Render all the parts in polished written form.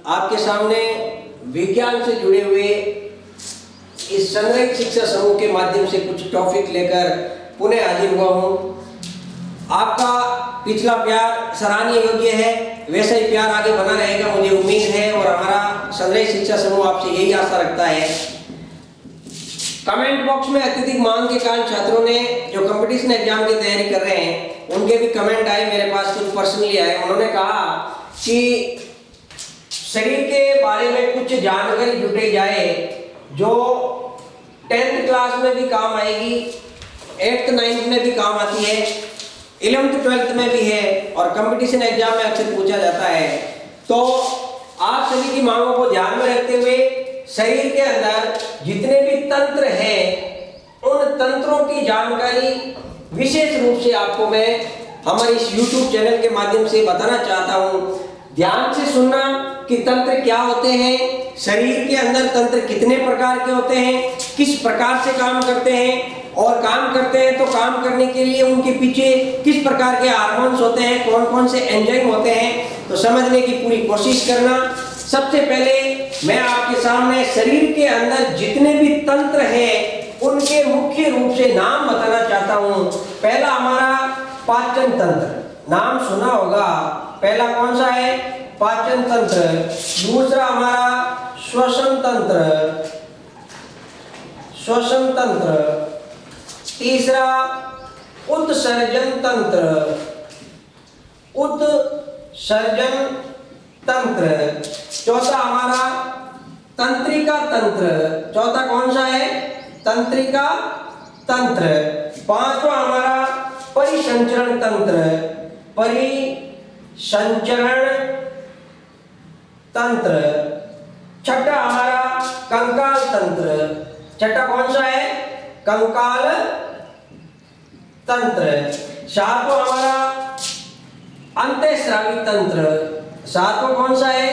आपके सामने विज्ञान से जुड़े हुए इस सनराइज शिक्षा समूह के माध्यम से कुछ टॉपिक लेकर पुनः हाजिर हुआ हूँ। आपका पिछला प्यार सराहनीय योग्य है, वैसा ही प्यार आगे बना रहेगा मुझे उम्मीद है, और हमारा सनराइज शिक्षा समूह आपसे यही आशा रखता है। कमेंट बॉक्स में अत्यधिक मांग के कारण छात्रों ने जो कंपटीशन एग्जाम की तैयारी कर रहे हैं उनके भी कमेंट आए, मेरे पास कुछ पर्सनली आए। उन्होंने कहा कि शरीर के बारे में कुछ जानकारी जुटाई जाए जो 10th क्लास में भी काम आएगी, 8th 9th में भी काम आती है, 11th 12th में भी है और कंपटीशन एग्जाम में अक्सर पूछा जाता है। तो आप सभी की मांगों को ध्यान में रखते हुए शरीर के अंदर जितने भी तंत्र हैं उन तंत्रों की जानकारी विशेष रूप से आपको मैं हमारे इस YouTube चैनल के माध्यम से बताना चाहता हूँ। ध्यान से सुनना कि तंत्र क्या होते हैं, शरीर के अंदर तंत्र कितने प्रकार के होते हैं, किस प्रकार से काम करते हैं, और काम करते हैं तो काम करने के लिए उनके पीछे किस प्रकार के हार्मोन्स होते हैं, कौन कौन से एंजाइम होते हैं, तो समझने की पूरी कोशिश करना। सबसे पहले मैं आपके सामने शरीर के अंदर जितने भी तंत्र हैं उनके मुख्य रूप से नाम बताना चाहता हूँ। पहला हमारा पाचन तंत्र, नाम सुना होगा, पहला कौन सा है? पाचन तंत्र। दूसरा हमारा श्वसन तंत्र, श्वसन तंत्र। तीसरा उत्सर्जन तंत्र, उत्सर्जन तंत्र। चौथा हमारा तंत्रिका तंत्र, चौथा कौन सा है? तंत्रिका तंत्र। पांचवा हमारा परिसंचरण तंत्र, परिसंचरण तंत्र। छठा हमारा कंकाल तंत्र, छठा कौन सा है? कंकाल तंत्र। सातवां हमारा अंतःस्रावी तंत्र, सातवां कौन सा है?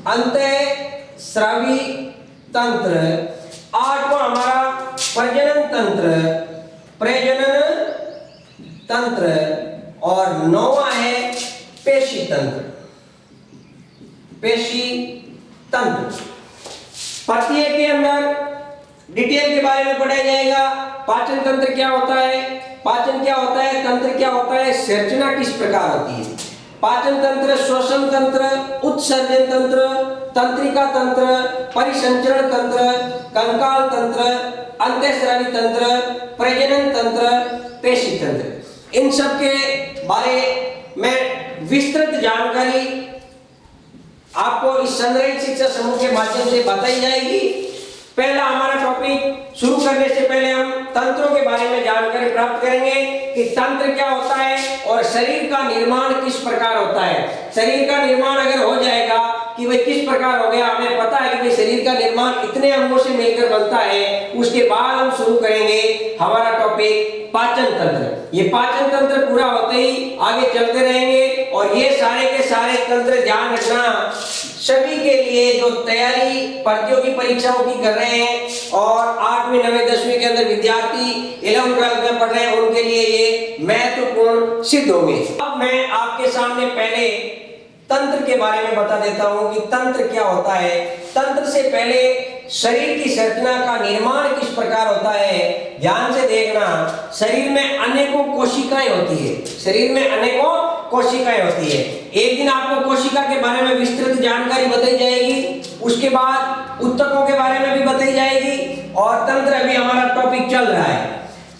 अंतःस्रावी तंत्र। आठवां हमारा प्रजनन तंत्र, प्रजनन तंत्र। और नौवां है पेशी तंत्र, पेशी तंत्र। प्रत्येक के अंदर डिटेल के बारे में पढ़ाया जाएगा। पाचन तंत्र क्या होता है, पाचन क्या होता है, तंत्र क्या होता है, संरचना किस प्रकार होती है। पाचन तंत्र, श्वसन तंत्र, उत्सर्जन तंत्र, तंत्रिका तंत्र, परिसंचरण तंत्र, कंकाल तंत्र, अंतःस्रावी तंत्र, प्रजनन तंत्र, पेशी तंत्र, इन सब के बारे में विस्तृत जानकारी आपको इस सनराइज शिक्षा समूह के माध्यम से बताई जाएगी। पहला हमारा टॉपिक शुरू करने से पहले हम तंत्रों के बारे में जानकारी प्राप्त करेंगे कि तंत्र क्या होता है और शरीर का निर्माण किस प्रकार होता है। शरीर का निर्माण अगर हो जाएगा कि भाई किस प्रकार हो गया, हमें पता है कि भाई शरीर का निर्माण इतने अंगों से मिलकर बनता है, उसके बाद हम शुरू करेंगे हमारा टॉपिक पाचन तंत्र। ये पाचन तंत्र पूरा होते ही आगे चलते रहेंगे और ये सारे के सारे तंत्र ध्यान रखना सभी के लिए जो तैयारी प्रतियोगी परीक्षाओं की कर रहे हैं और 8वीं 9वीं 10वीं के अंदर विद्यार्थी 11th 12th में पढ़ रहे हैं उनके लिए ये महत्वपूर्ण सिद्ध होंगे। अब मैं आपके सामने पहले तंत्र के बारे में बता देता हूं कि तंत्र क्या होता है। तंत्र से पहले शरीर की संरचना का निर्माण किस प्रकार होता है, ध्यान से देखना। शरीर में अनेकों कोशिकाएं होती है, शरीर में अनेकों कोशिकाएं होती है। एक दिन आपको कोशिका के बारे में विस्तृत जानकारी बताई जाएगी, उसके बाद ऊतकों के बारे में भी बताई जाएगी और तंत्र अभी हमारा टॉपिक चल रहा है।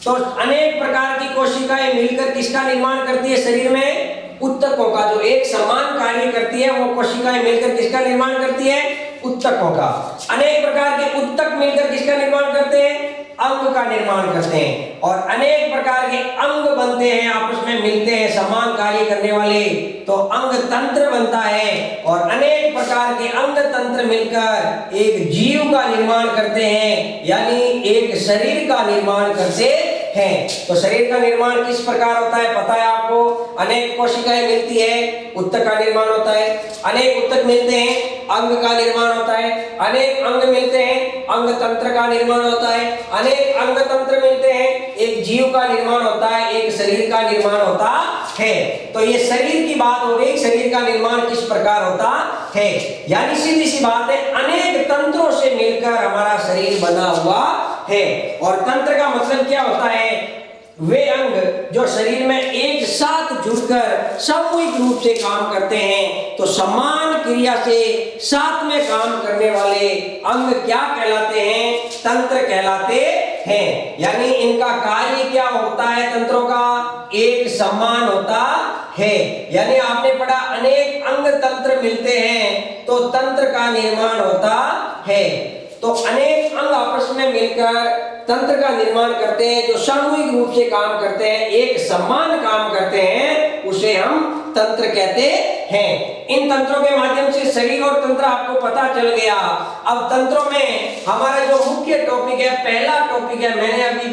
तो अनेक प्रकार की कोशिकाएं मिलकर किसका निर्माण करती है शरीर में? ऊतकों का। जो एक समान कार्य करती है वो कोशिकाएं मिलकर किसका निर्माण करती है? ऊतकों का। अनेक प्रकार के ऊतक मिलकर किसका निर्माण करते हैं? अंग का निर्माण करते हैं। और अनेक प्रकार के अंग बनते हैं, आपस में मिलते हैं समान कार्य करने वाले, तो अंग तंत्र बनता है। और अनेक प्रकार के अंग तंत्र मिलकर एक जीव का निर्माण करते हैं, यानी एक शरीर का निर्माण करते हैं। तो शरीर का निर्माण किस प्रकार होता है पता है आपको। अनेक कोशिकाएं मिलती है, ऊतक का निर्माण होता है। अनेक ऊतक मिलते हैं, अंग का निर्माण होता है। अनेक अंग मिलते हैं, अंग तंत्र का निर्माण होता है। अनेक अंग तंत्र मिलते हैं, एक जीव का निर्माण होता है, एक शरीर का निर्माण होता है। तो ये शरीर की बात हो गई, शरीर का निर्माण किस प्रकार होता है। यानी सीधी सी बात है, अनेक तंत्रों से मिलकर हमारा शरीर बना हुआ है। और तंत्र का मतलब क्या होता है, वे अंग जो शरीर में एक साथ जुड़कर सामूहिक रूप से काम करते हैं। तो समान क्रिया से साथ में काम करने वाले अंग क्या कहलाते हैं, तंत्र कहलाते हैं। यानी इनका कार्य क्या होता है, तंत्रों का एक समान होता है। यानी आपने पढ़ा अनेक अंग तंत्र मिलते हैं तो तंत्र का निर्माण होता है। तो अनेक अंग आपस में मिलकर तंत्र का निर्माण करते हैं, जो सामूहिक रूप से काम करते हैं, एक समान काम करते हैं, उसे हम तंत्र कहते हैं। इन तंत्रों के माध्यम से शरीर और तंत्र आपको पता चल गया। अब तंत्रों में हमारा जो मुख्य टॉपिक है, पहला टॉपिक है, मैंने अभी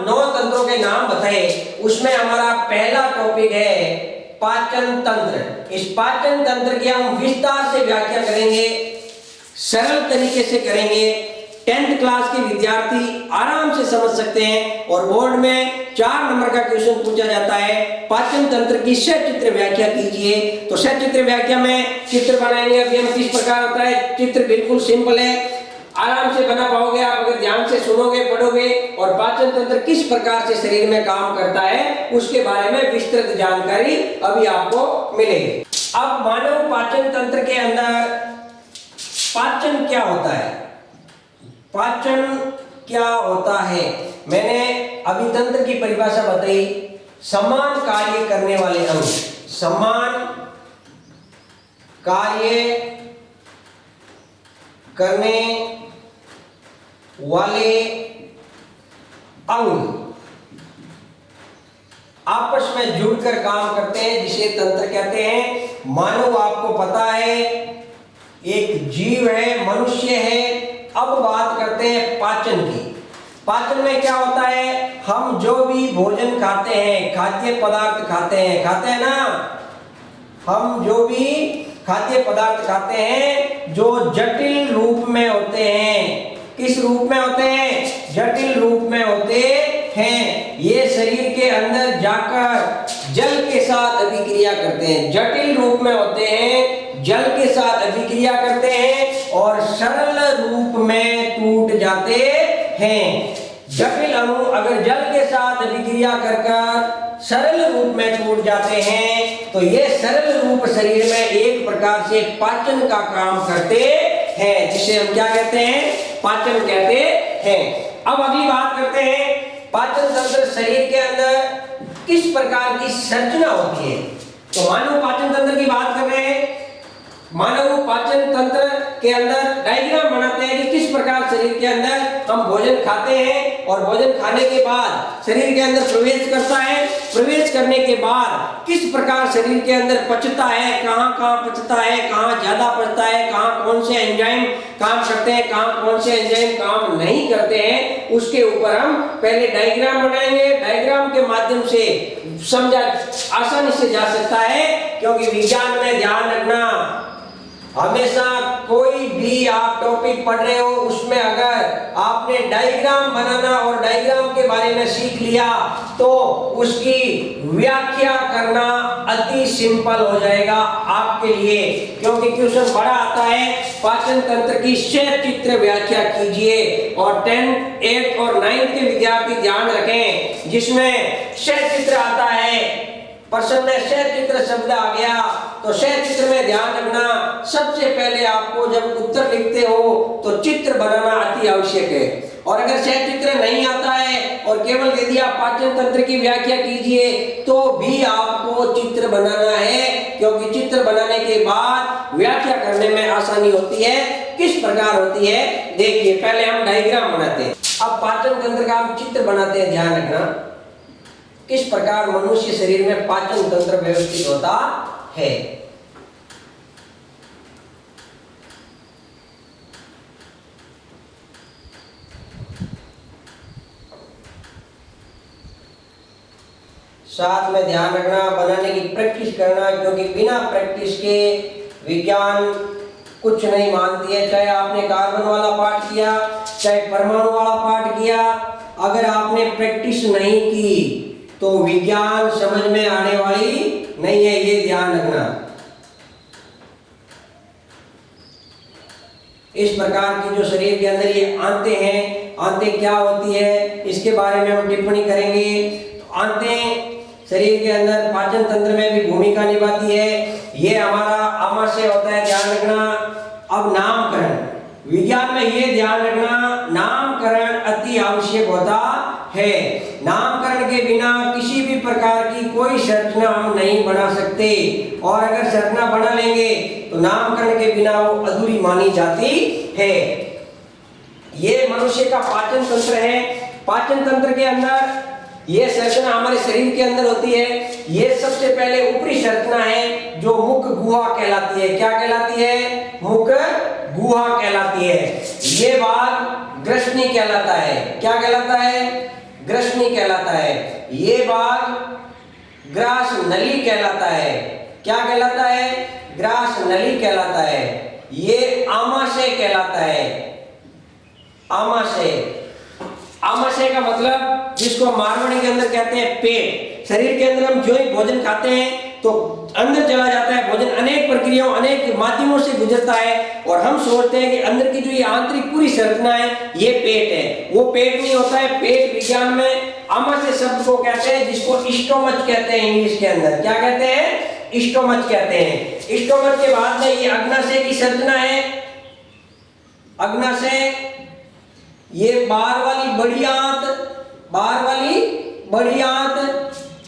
9 तंत्रों के नाम बताए, उसमें हमारा पहला टॉपिक है पाचन तंत्र। इस पाचन तंत्र की हम विस्तार से व्याख्या करेंगे, सरल तरीके से करेंगे। 10th क्लास के विद्यार्थी आराम से समझ सकते हैं। और बोर्ड में 4 नंबर का क्वेश्चन पूछा जाता है, पाचन तंत्र की सचित्र व्याख्या कीजिए। तो सचित्र व्याख्या में चित्र बनाएंगे। अभी हम किस प्रकार होता है, चित्र बिल्कुल सिंपल है, आराम से बना पाओगे आप अगर ध्यान से सुनोगे पढ़ोगे। और पाचन तंत्र किस प्रकार से शरीर में काम करता है उसके बारे में विस्तृत जानकारी अभी आपको मिलेगी। अब मानव पाचन तंत्र के अंदर पाचन क्या होता है, पाचन क्या होता है, मैंने अभी तंत्र की परिभाषा बताई, समान कार्य करने वाले अंग, समान कार्य करने वाले अंग आपस में जुड़कर काम करते हैं, जिसे तंत्र कहते हैं। मानव आपको पता है एक जीव है, मनुष्य है। अब बात करते हैं पाचन की। पाचन में क्या होता है, हम जो भी भोजन खाते हैं, खाद्य पदार्थ खाते हैं ना, हम जो भी खाद्य पदार्थ खाते हैं जो जटिल रूप में होते हैं, किस रूप में होते हैं, जटिल रूप में होते हैं, ये शरीर के अंदर जाकर जल के साथ अभिक्रिया करते हैं। जटिल रूप में होते हैं, जल के साथ अभिक्रिया करते हैं और सरल रूप में टूट जाते हैं। जटिल अणु अगर जल के साथ अभिक्रिया कर सरल रूप में टूट जाते हैं तो ये सरल रूप शरीर में एक प्रकार से पाचन का काम करते हैं, जिसे हम क्या कहते हैं, पाचन कहते हैं। अब अगली बात करते हैं, पाचन तंत्र शरीर के अंदर किस प्रकार की संरचना होती है। तो मानव पाचन तंत्र की बात कर रहे हैं। मानव पाचन तंत्र के अंदर डायग्राम बनाते हैं कि किस प्रकार शरीर के अंदर हम भोजन खाते हैं और भोजन खाने के बाद शरीर के अंदर प्रवेश करता है। प्रवेश करने के बाद किस प्रकार शरीर के अंदर पचता है, कहाँ कहाँ पचता है, कहाँ ज्यादा पचता है, कहाँ कौन से एंजाइम काम करते हैं, कहाँ कौन से एंजाइम काम नहीं करते हैं, उसके ऊपर हम पहले डायग्राम बनाएंगे। डायग्राम के माध्यम से समझा आसानी से जा सकता है, क्योंकि विज्ञान में ध्यान रखना, हमेशा कोई भी आप टॉपिक पढ़ रहे हो उसमें अगर आपने डायग्राम बनाना और डायग्राम के बारे में सीख लिया तो उसकी व्याख्या करना अति सिंपल हो जाएगा आपके लिए। क्योंकि क्वेश्चन बड़ा आता है, पाचन तंत्र की सचित्र व्याख्या कीजिए। और 10th, 8th और 9th के विद्यार्थी ध्यान रखें, जिसमें सचित्र आता है, प्रश्न में सचित्र शब्द आ गया तो सचित्र में ध्यान रखना, सबसे पहले आपको जब उत्तर लिखते हो तो चित्र बनाना अति आवश्यक है। और अगर सचित्र नहीं आता है और केवल यदि आप पाचन तंत्र की व्याख्या कीजिए तो भी आपको चित्र बनाना है, क्योंकि चित्र बनाने के बाद व्याख्या करने में आसानी होती है। किस प्रकार होती है देखिए, पहले हम डायग्राम बनाते हैं, अब पाचन तंत्र का हम चित्र बनाते हैं। ध्यान रखना किस प्रकार मनुष्य शरीर में पाचन तंत्र व्यवस्थित होता है। साथ में ध्यान रखना, बनाने की प्रैक्टिस करना, क्योंकि बिना प्रैक्टिस के विज्ञान कुछ नहीं मानती है। चाहे आपने कार्बन वाला पाठ किया, चाहे परमाणु वाला पाठ किया, अगर आपने प्रैक्टिस नहीं की तो विज्ञान समझ में आने वाली नहीं है, ये ध्यान रखना। इस प्रकार की जो शरीर के अंदर ये आंतें हैं, आंतें क्या होती है इसके बारे में हम टिप्पणी करेंगे। तो आंतें शरीर के अंदर पाचन तंत्र में भी भूमिका निभाती है। ये हमारा आमाशय होता है, ध्यान रखना। अब नामकरण, विज्ञान में ये ध्यान रखना, नामकरण अति आवश्यक होता है। नामकरण के बिना किसी भी प्रकार की कोई संरचना हम नहीं बना सकते, और अगर संरचना बना लेंगे तो नामकरण के बिना वो अधूरी मानी जाती है। ये मनुष्य का पाचन तंत्र है। पाचन तंत्र के अंदर ये संरचना हमारे शरीर के अंदर होती है। ये सबसे पहले ऊपरी संरचना है जो मुख गुहा कहलाती है। क्या कहलाती है? मुख गुहा कहलाती है। ये भाग ग्रसनी कहलाता है। क्या कहलाता है? ग्रसनी कहलाता है। ये भाग ग्रास नली कहलाता है। क्या कहलाता है? ग्रास नली कहलाता है। ये आमाशय कहलाता है। आमाशय, आमाशय का मतलब जिसको मारवाड़ी के अंदर कहते हैं पेट। शरीर के अंदर हम जो ही भोजन खाते हैं तो अंदर चला जाता है भोजन, अनेक प्रक्रियाओं अनेक माध्यमों से गुजरता है, और हम सोचते हैं कि अंदर की जो ये आंतरिक पूरी संरचना है ये पेट है। वो पेट नहीं होता है। पेट विज्ञान में आमाशय शब्द को कहते हैं, जिसको स्टोमच कहते हैं इंग्लिश के अंदर। क्या कहते हैं? स्टोमच कहते हैं। स्टोमच के बाद में ये अग्नाशय की संरचना है। अग्नाशय, ये बाहर वाली बड़ी आंत, बाहर वाली बड़ी आंत।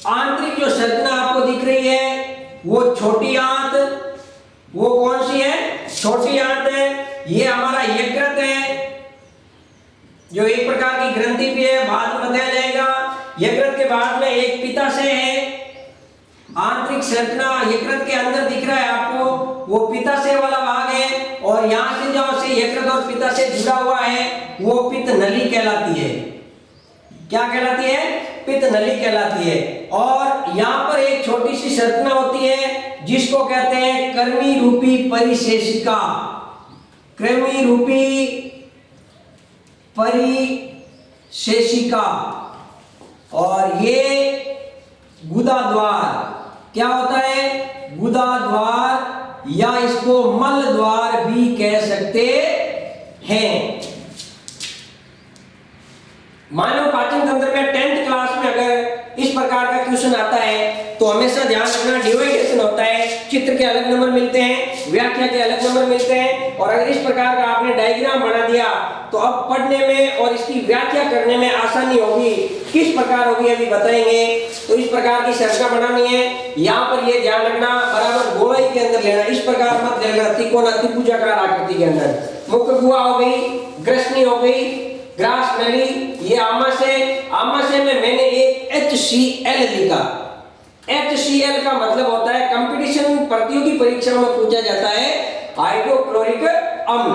आंतरिक जो संरचना आपको दिख रही है वो छोटी आंत, वो कौन सी है? छोटी आंत है। ये हमारा यकृत है, जो एक प्रकार की ग्रंथि भी है, बाद में बताया जाएगा। यकृत के बाद में एक पित्ताशय है। आंतरिक संरचना यकृत के अंदर दिख रहा है आपको, वो पित्ताशय वाला भाग है, और यहां से जहां से यकृत और पित्ताशय जुड़ा हुआ है वो पित्त नली कहलाती है। क्या कहलाती है? पित्त नली कहलाती है। और यहां पर एक छोटी सी संरचना होती है जिसको कहते हैं कृमि रूपी परिशेषिका। कृमि रूपी परिशेषिका। और ये गुदा द्वार, क्या होता है? गुदा द्वार, या इसको मल द्वार भी कह सकते हैं। मानव पाचन तंत्र में 10th क्लास में अगर इस प्रकार का क्वेश्चन आता है तो हमेशा ध्यान रखना, डिवाइडेशन होता है, चित्र के अलग नंबर मिलते हैं, व्याख्या के अलग नंबर मिलते हैं। और अगर इस प्रकार का आपने डायग्राम बना दिया तो अब पढ़ने में और इसकी व्याख्या करने में आसानी होगी। किस प्रकार होगी अभी बताएंगे। तो इस प्रकार की संरचना बनानी है। यहाँ पर ये ध्यान रखना, बराबर गोलाई के अंदर लेना, इस प्रकार मत लेना त्रिकोण त्रिभुजाकार आकृति के अंदर। मुख गुहा हो गई, ग्रसनी हो गई, ग्रास नली, ये आमाशय। आमाशय में मैंने एक HCl लिखा। HCl का मतलब होता है, कंपटीशन प्रतियोगी परीक्षाओं में पूछा जाता है, हाइड्रोक्लोरिक अम्ल।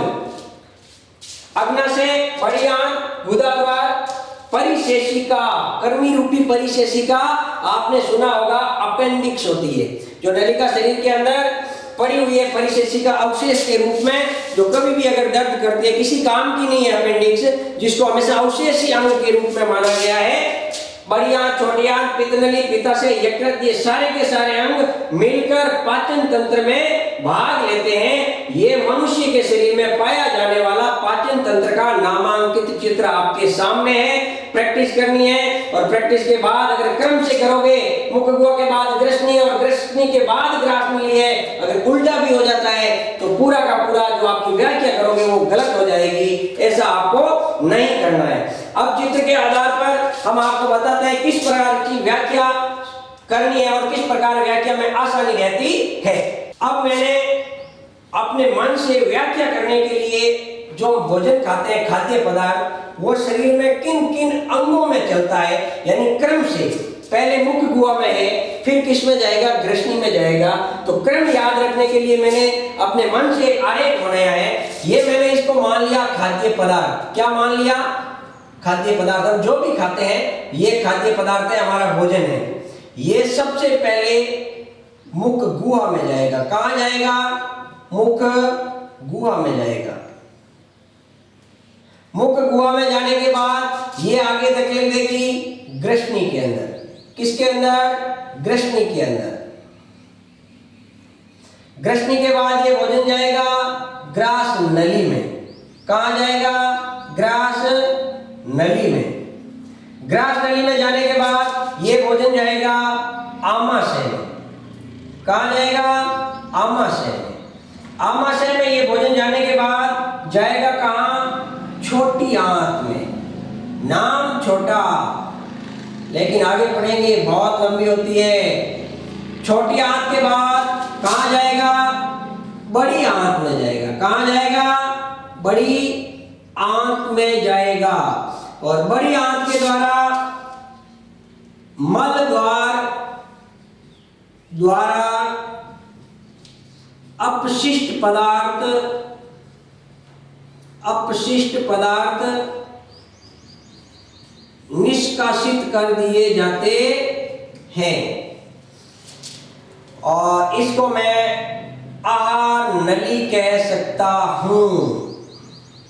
अग्नाशय, बड़ी आंत, गुदा द्वार, परिशेषिका, कृमि रूपी परिशेषिका आपने सुना होगा, अपेंडिक्स होती है जो नलिका शरीर के अंदर पड़ी हुई है परिशेषिका अवशेष के रूप में, जो कभी भी अगर दर्द करती है, किसी काम की नहीं है अपेंडिक्स, जिसको हमेशा अवशेषी अंग के रूप में माना गया है। बड़ी आंत, छोटी आंत, पित्तनली, पित्ताशय, यकृत, ये सारे के सारे अंग मिलकर पाचन तंत्र में भाग लेते हैं। ये मनुष्य के शरीर में पाया जाने वाला पाचन तंत्र का नामांकित चित्र आपके सामने है। प्रैक्टिस करनी है, और प्रैक्टिस के बाद अगर क्रम से करोगे, मुख गुहा के बाद ग्रसनी और ग्रसनी के बाद ग्रास नली है, अगर उल्टा भी हो जाता है तो पूरा का पूरा जो आपकी व्याख्या करोगे वो गलत हो जाएगी। ऐसा आपको नहीं करना है। अब चित्र के आधार पर हम आपको बताते हैं किस प्रकार की व्याख्या करनी है और किस प्रकार व्याख्या में आसानी रहती है। अब मैंने अपने मन से व्याख्या करने के लिए जो भोजन खाते हैं, खाद्य पदार्थ, वो शरीर में किन किन अंगों में चलता है, यानी क्रम से, पहले मुख गुहा में है, फिर किस में जाएगा? ग्रसनी में जाएगा। तो क्रम याद रखने के लिए मैंने अपने मन से आरेख बनाया है। ये मैंने इसको मान लिया खाद्य पदार्थ। क्या मान लिया? खाद्य पदार्थ। हम जो भी खाते हैं ये खाद्य पदार्थ है, हमारा भोजन है। ये सबसे पहले मुख गुहा में जाएगा। कहां जाएगा? मुख गुहा में जाएगा। मुख गुहा में जाने के बाद ये आगे धकेल देगी ग्रसनी के अंदर। किसके अंदर? ग्रसनी के अंदर। ग्रसनी के बाद ये भोजन जाएगा ग्रास नली में। कहां जाएगा? ग्रास नली में। ग्रास नली में जाने के बाद ये भोजन जाएगा आमाशय में। कहां जाएगा? आमाशय में। आमाशय में ये भोजन जाने के बाद जाएगा कहां? छोटी आंत में। नाम छोटा, लेकिन आगे पढ़ेंगे बहुत लंबी होती है। छोटी आंत के बाद कहां जाएगा? बड़ी आंत में जाएगा। कहां जाएगा? बड़ी आंत में जाएगा। और बड़ी आंत के द्वारा मल द्वारा अपशिष्ट पदार्थ निष्कासित कर दिए जाते हैं। और इसको मैं आहार नली कह सकता हूं।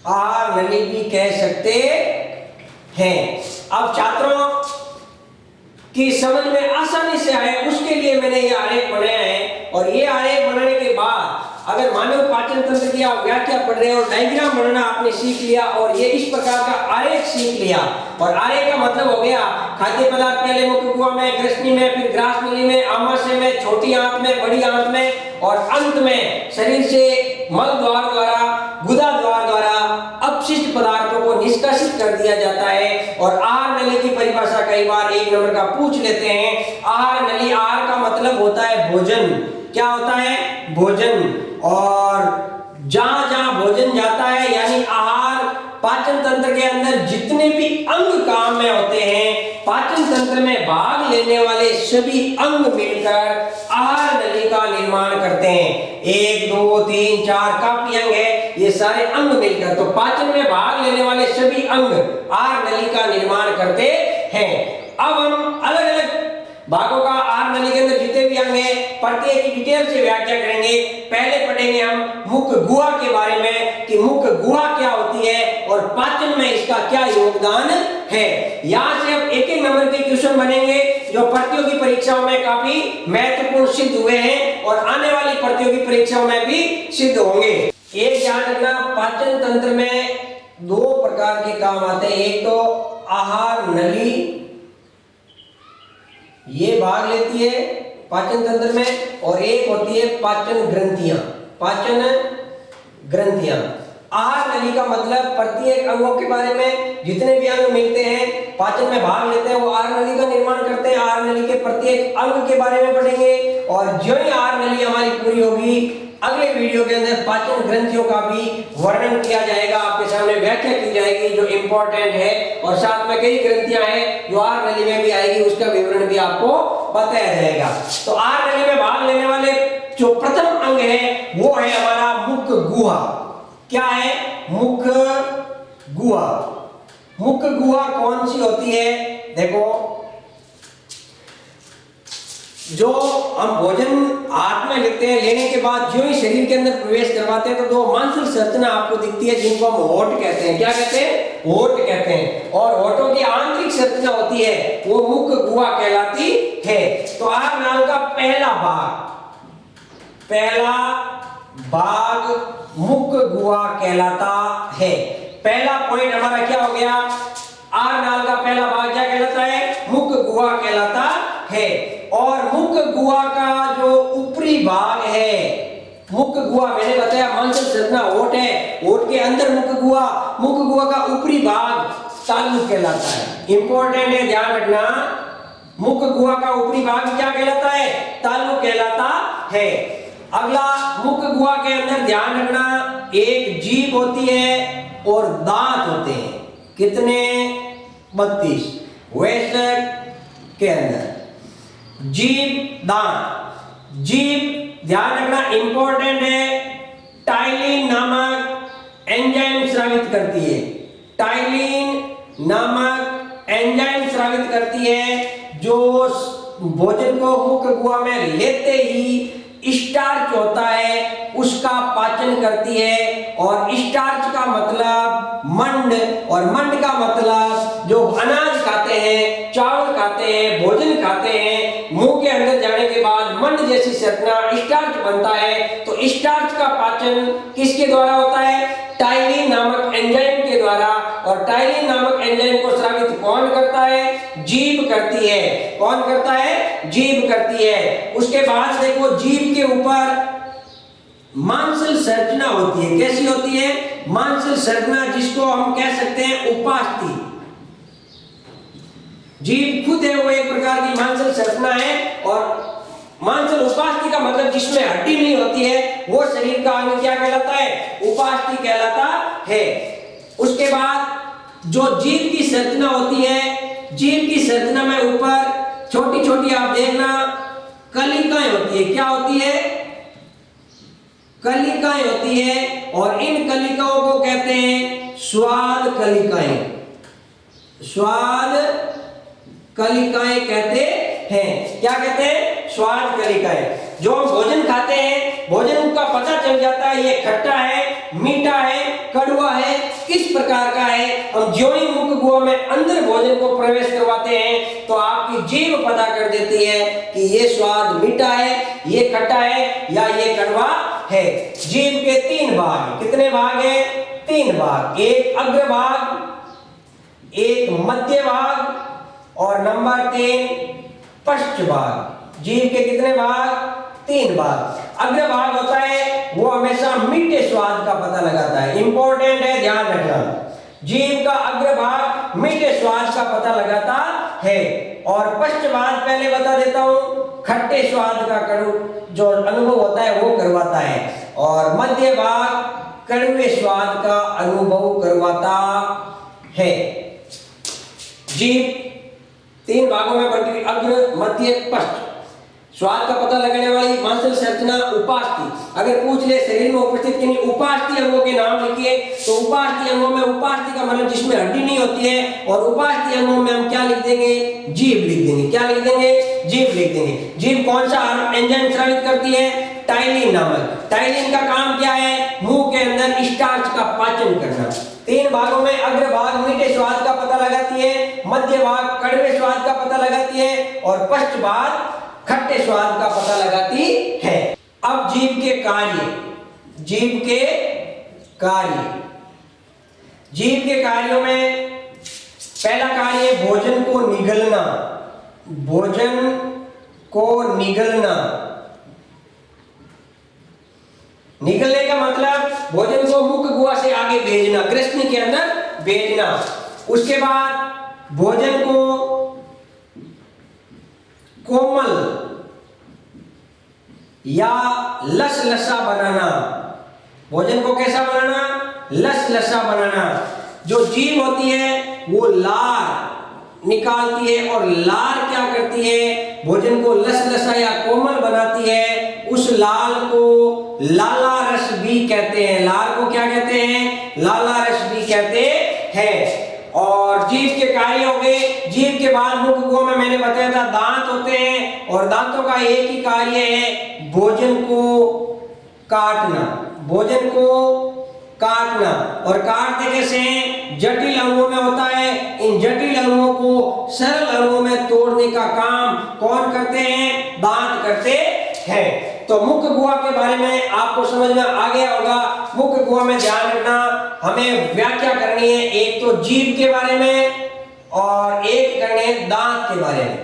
आहार नली भी कह सकते हैं। अब छात्रों की समझ में आसानी से आए उसके लिए मैंने ये आरेख बनाया है। और ये आरेख बनाने के बाद अगर मानव पाचन तंत्र की आप व्याख्या पढ़ रहे हो, डायग्राम बनाना आपने सीख लिया और ये इस प्रकार का आरेख सीख लिया। और आरेख का मतलब हो गया खाद्य पदार्थ पहले मुख गुहा में, ग्रसनी में, फिर ग्रास नली में, आमाशय में, छोटी आंत में, बड़ी आंत में और अंत में शरीर से मल द्वार द्वारा, गुदा द्वार द्वारा अपशिष्ट पदार्थों को निष्कासित कर दिया जाता है। और आहार नली की परिभाषा कई बार 1 नंबर का पूछ लेते हैं। आहार नली, आहार का मतलब होता है भोजन। क्या होता है? भोजन। और जहां जहां भोजन जाता है यानी आहार, पाचन तंत्र के अंदर जितने भी अंग काम में होते हैं, पाचन तंत्र में भाग लेने वाले सभी अंग मिलकर आहार नली का निर्माण करते हैं। 1 2 3 4 काफी अंग है, ये सारे अंग मिलकर, तो पाचन में भाग लेने वाले सभी अंग आहार नली का निर्माण करते हैं। अब हम अलग अलग भागों का आहार नली के अंदर जितने भी अंग हैं प्रत्येक की डिटेल से व्याख्या करेंगे। पहले पढ़ेंगे हम मुख गुहा के बारे में कि मुख गुहा क्या होती है और पाचन में इसका क्या योगदान है। यहां से अब एक एक नंबर के क्वेश्चन बनेंगे जो प्रतियोगी परीक्षाओं में काफी महत्वपूर्ण सिद्ध हुए हैं और आने वाली प्रतियोगी परीक्षाओं में भी सिद्ध होंगे। एक ध्यान रखना, पाचन तंत्र में 2 प्रकार के काम आते हैं। एक तो आहार नली, ये भाग लेती है पाचन तंत्र में, और एक होती है पाचन ग्रंथियां। पाचन ग्रंथियां। आहार नली का मतलब प्रत्येक अंगों के बारे में, जितने भी अंग मिलते हैं पाचन में भाग लेते हैं वो आहार नली का निर्माण करते हैं। आहार नली के प्रत्येक अंग के बारे में पढ़ेंगे। और जो ही आहार नली हमारी पूरी होगी अगले वीडियो के अंदर पाचन ग्रंथियों का भी वर्णन किया जाएगा, आपके सामने व्याख्या की जाएगी जो इंपॉर्टेंट है। और साथ में कई ग्रंथियां हैं जो आहार नली में भी आएगी, उसका विवरण भी आपको बताया जाएगा। तो आहार नली में भाग लेने वाले जो प्रथम अंग है वो है हमारा मुख गुहा। क्या है? मुख गुहा। मुख गुहा कौन सी होती है? देखो, जो हम भोजन हाथ में लेते हैं, लेने के बाद जो ही शरीर के अंदर प्रवेश करवाते हैं तो 2 मांसल संरचना आपको दिखती है जिनको हम होठ कहते हैं। क्या कहते हैं? होठ कहते हैं। और होठों की आंतरिक संरचना होती है वो मुख गुहा कहलाती है। तो आहार नाल का पहला भाग मुख गुहा कहलाता है। पहला पॉइंट हमारा क्या हो गया? आहार नाल का पहला भाग क्या कहलाता है? मुख गुहा कहलाता है। और मुख गुहा का जो ऊपरी भाग है, मुख गुहा मैंने बताया मांसल संरचना होठ है, होठ के अंदर मुख गुहा का ऊपरी भाग तालु कहलाता है। इंपॉर्टेंट है, ध्यान रखना। मुख गुहा का ऊपरी भाग क्या कहलाता है? तालु कहलाता है। अगला, मुख गुहा के अंदर ध्यान रखना एक जीभ होती है और दांत होते हैं। कितने? 32 वयस्क के अंदर जीभ, दांत। जीभ ध्यान रखना इंपॉर्टेंट है, टाइलिन नामक एंजाइम स्रावित करती है। टाइलिन नामक एंजाइम स्रावित करती है जो भोजन को मुख गुहा में लेते ही स्टार्च होता है उसका पाचन करती है। और स्टार्च का मतलब मंड, और मंड का मतलब जो अनाज खाते हैं, चावल खाते हैं, भोजन खाते हैं, मुंह के अंदर जाने के बाद मंड जैसी संरचना स्टार्च बनता है। तो स्टार्च का पाचन किसके द्वारा होता है? टाइलिन नामक एंजाइम के द्वारा। और टाइलिन नामक एंजाइम को स्रावित कौन करता है? जीभ करती है। कौन करता है? जीभ करती है। उसके बाद देखो जीभ के ऊपर मांसल संरचना होती है। कैसी होती है? मांसल संरचना, जिसको हम कह सकते हैं उपास्थि। जीभ खुद है वो एक प्रकार की मांसल संरचना है। और मांसल उपास्थि का मतलब जिसमें हड्डी नहीं होती है वो शरीर का अंग क्या कहलाता है? उपास्थि कहलाता है। उसके बाद जो जीभ की संरचना होती है, जीभ की संरचना में ऊपर छोटी छोटी आप देखना कलिकाएं होती है। क्या होती है? कलिकाएं होती है। और इन कलिकाओं को कहते हैं स्वाद कलिकाएं। स्वाद कलिकाएं कहते हैं। क्या कहते हैं? स्वाद कलिकाएं। जो हम भोजन खाते हैं, भोजन का पता चल जाता है ये खट्टा है, मीठा है, कड़वा है, किस प्रकार का है। हम ज्यों ही मुख गुहा में अंदर भोजन को प्रवेश करवाते हैं तो आपकी जीभ पता कर देती है कि ये स्वाद मीठा है, ये खट्टा है या ये कड़वा है। जीभ के 3 भाग। कितने भाग हैं? 3 भाग। एक अग्र भाग, एक मध्य भाग और नंबर 3 पश्च भाग। जीभ के कितने भाग? 3 भाग। अग्र भाग होता है वो हमेशा मीठे स्वाद का पता लगाता है। इंपॉर्टेंट है, ध्यान रखना। जीभ का अग्र भाग मीठे स्वाद का पता लगाता है। और पश्च भाग पहले बता देता हूं, खट्टे स्वाद का जो अनुभव होता है वो करवाता है। और मध्य भाग कड़वे स्वाद का अनुभव करवाता है। जीभ 3 भागों में बंटी, अग्र, मध्य, पश्च। स्वाद का पता लगाने वाली मांसल संरचना उपास्थि। अगर पूछ ले शरीर में उपस्थित किन्हीं उपास्थि अंगों के नाम लिखिए तो उपास्थि अंगों में, उपास्थि का मतलब जिसमें हड्डी नहीं होती है, और उपास्थि अंगों में हम क्या लिख देंगे? जीभ लिख देंगे। क्या लिख देंगे? जीभ लिख देंगे। जीभ कौन सा एंजाइम स्रावित करती है? टाइलिन नामक। टाइलिन का काम क्या है? मुंह के अंदर स्टार्च का पाचन करना। 3 भागों में अग्र भाग मीठे स्वाद का पता लगाती है, मध्य भाग कड़वे स्वाद का पता लगाती है और पश्च भाग खट्टे स्वाद का पता लगाती है। अब जीभ के कार्य। जीभ के कार्य। जीभ के कार्यों में पहला कार्य भोजन को निगलना। भोजन को निगलना। निगलने का मतलब भोजन को मुख गुहा से आगे भेजना, ग्रसनी के अंदर भेजना। उसके बाद भोजन को कोमल या लसलसा बनाना। भोजन को कैसा बनाना? लसलसा बनाना। जो जीभ होती है वो लार निकालती है और लार क्या करती है? भोजन को लसलसा या कोमल बनाती है। उस लाल को लाला रस भी कहते हैं। लार को क्या कहते हैं? लाला रस भी कहते हैं। और जीभ के कार्य हो गए। जीभ के बाद मुख गुहा में मैंने बताया था दांत होते हैं और दांतों का एक ही कार्य है भोजन को काटना। भोजन को काटना। और काटते कैसे हैं? जटिल अंगों में होता है। इन जटिल अंगों को सरल अंगों में तोड़ने का काम कौन करते हैं? दांत करते हैं। तो मुख गुहा के बारे में आपको समझ में आ गया होगा। मुख गुहा में ध्यान रखना, हमें व्याख्या करनी है। एक तो जीभ के बारे में और एक करनी है दांत के बारे में।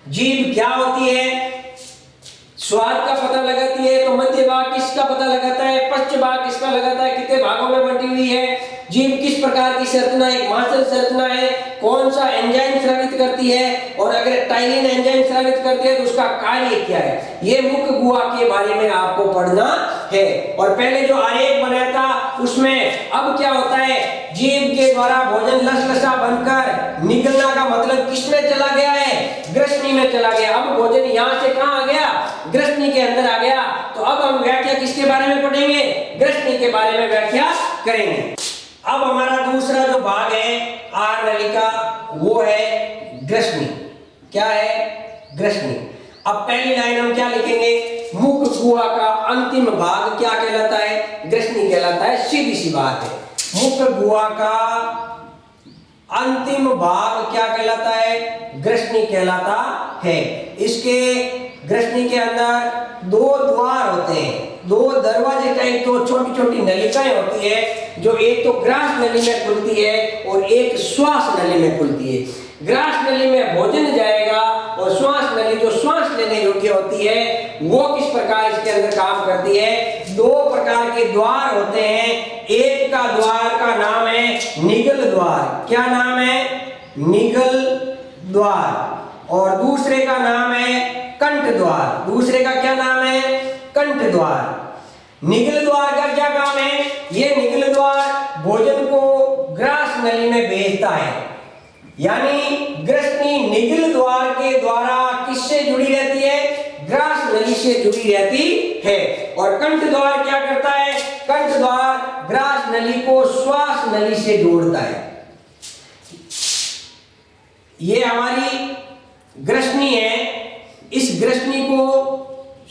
जीभ क्या होती है? स्वाद का पता लगाती है। तो मध्य भाग किसका पता लगाता है? पश्च भाग किसका लगाता है? कितने भागों में बंटी हुई है? जीभ किस प्रकार की संरचना? एक मांसल संरचना है। कौन सा एंजाइम स्रावित करती है? और अगर टाइलिन एंजाइम स्रावित करती है तो उसका कार्य क्या है? ये मुख गुहा के बारे में आपको पढ़ना है। और पहले जो आरेख बनाया था उसमें अब क्या होता है? जीभ के द्वारा भोजन लसलसा बनकर निगलना का मतलब किसमें चला गया है? ग्रसनी में चला गया। अब भोजन यहाँ से कहाँ आ गया? ग्रसनी के अंदर आ गया। तो अब हम व्याख्या किसके बारे में पढ़ेंगे? ग्रसनी के बारे में व्याख्या करेंगे। अब हमारा दूसरा जो भाग है आहार नलिका वो है ग्रसनी। क्या है? ग्रसनी। अब पहली लाइन हम क्या लिखेंगे, मुख गुहा का अंतिम भाग क्या कहलाता है, ग्रसनी कहलाता है। सीधी सी बात है, मुख गुहा का अंतिम भाग क्या कहलाता है, ग्रसनी कहलाता है। इसके ग्रसनी के अंदर दो द्वार होते हैं, दो दरवाजे टाइप, दो छोटी छोटी नलिकाएं होती है, जो एक तो ग्रास नली में खुलती है और एक श्वास नली में खुलती है। ग्रास नली में भोजन जाएगा और श्वास नली जो श्वास लेने योग्य होती है वो किस प्रकार इसके अंदर काम करती है। दो प्रकार के द्वार होते हैं, एक का द्वार का नाम है निगल द्वार, क्या नाम है, निगल द्वार, और दूसरे का नाम है कंठ द्वार, दूसरे का क्या नाम है, कंठ द्वार। निगल द्वार का क्या काम है, ये निगल द्वार भोजन को ग्रास नली में भेजता है, यानी ग्रसनी निगल द्वार के द्वारा किससे जुड़ी रहती है, ग्रास नली से जुड़ी रहती है। और कंठ द्वार क्या करता है, कंठ द्वार ग्रास नली को श्वास नली से जोड़ता है। ये हमारी ग्रसनी है, इस ग्रसनी को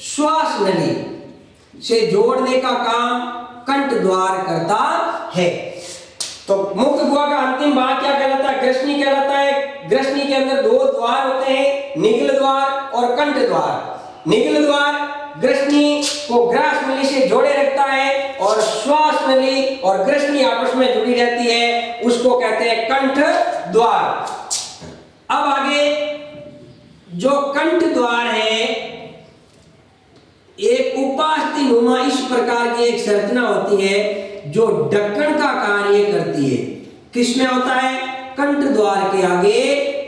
श्वास नली से जोड़ने का काम कंठ द्वार करता है। तो मुख गुहा का अंतिम भाग क्या कहलाता है, ग्रसनी कहलाता है। ग्रसनी के अंदर दो द्वार होते हैं, निगल द्वार और कंठ द्वार। निगल द्वार ग्रसनी को ग्रास नली से जोड़े रखता है और श्वास नली और ग्रसनी आपस में जुड़ी रहती है, उसको कहते हैं कंठ द्वार। अब आगे जो कंठ द्वार है, एक उपास्थि नुमा इस प्रकार की एक संरचना होती है जो ढक्कन का कार्य करती है। किसमें होता है, कंठ द्वार के आगे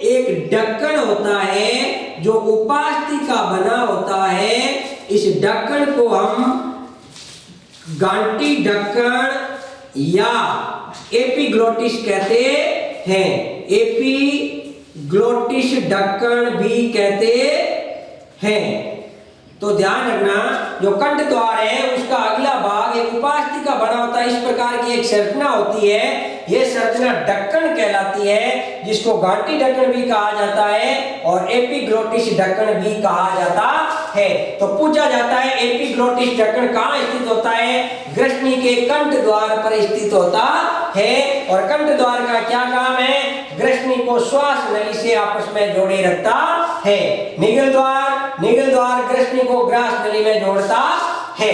एक ढक्कन होता है जो उपास्थि का बना होता है। इस ढक्कन को हम गांठी ढक्कन या एपिग्लोटिस कहते हैं, एपिग्लोटिस ढक्कन भी कहते हैं। तो ध्यान रखना, जो कंठ द्वार है उसका अगला भाग एक उपास्थि का बना होता है, इस प्रकार की एक संरचना होती है। यह संरचना ढक्कन कहलाती है, जिसको गांठी ढक्कन भी कहा जाता है और एपिग्लोटिस ढक्कन भी कहा जाता है। तो पूछा जाता है एपिग्लोटिस ढक्कन कहाँ स्थित होता है, ग्रसनी के कंठ द्वार पर स्थित होता है। और कंठ द्वार का क्या काम है, ग्रसनी को श्वास नली से आपस में जोड़े रखता है। निगल द्वार ग्रसनी को ग्रास नली में जोड़ता है।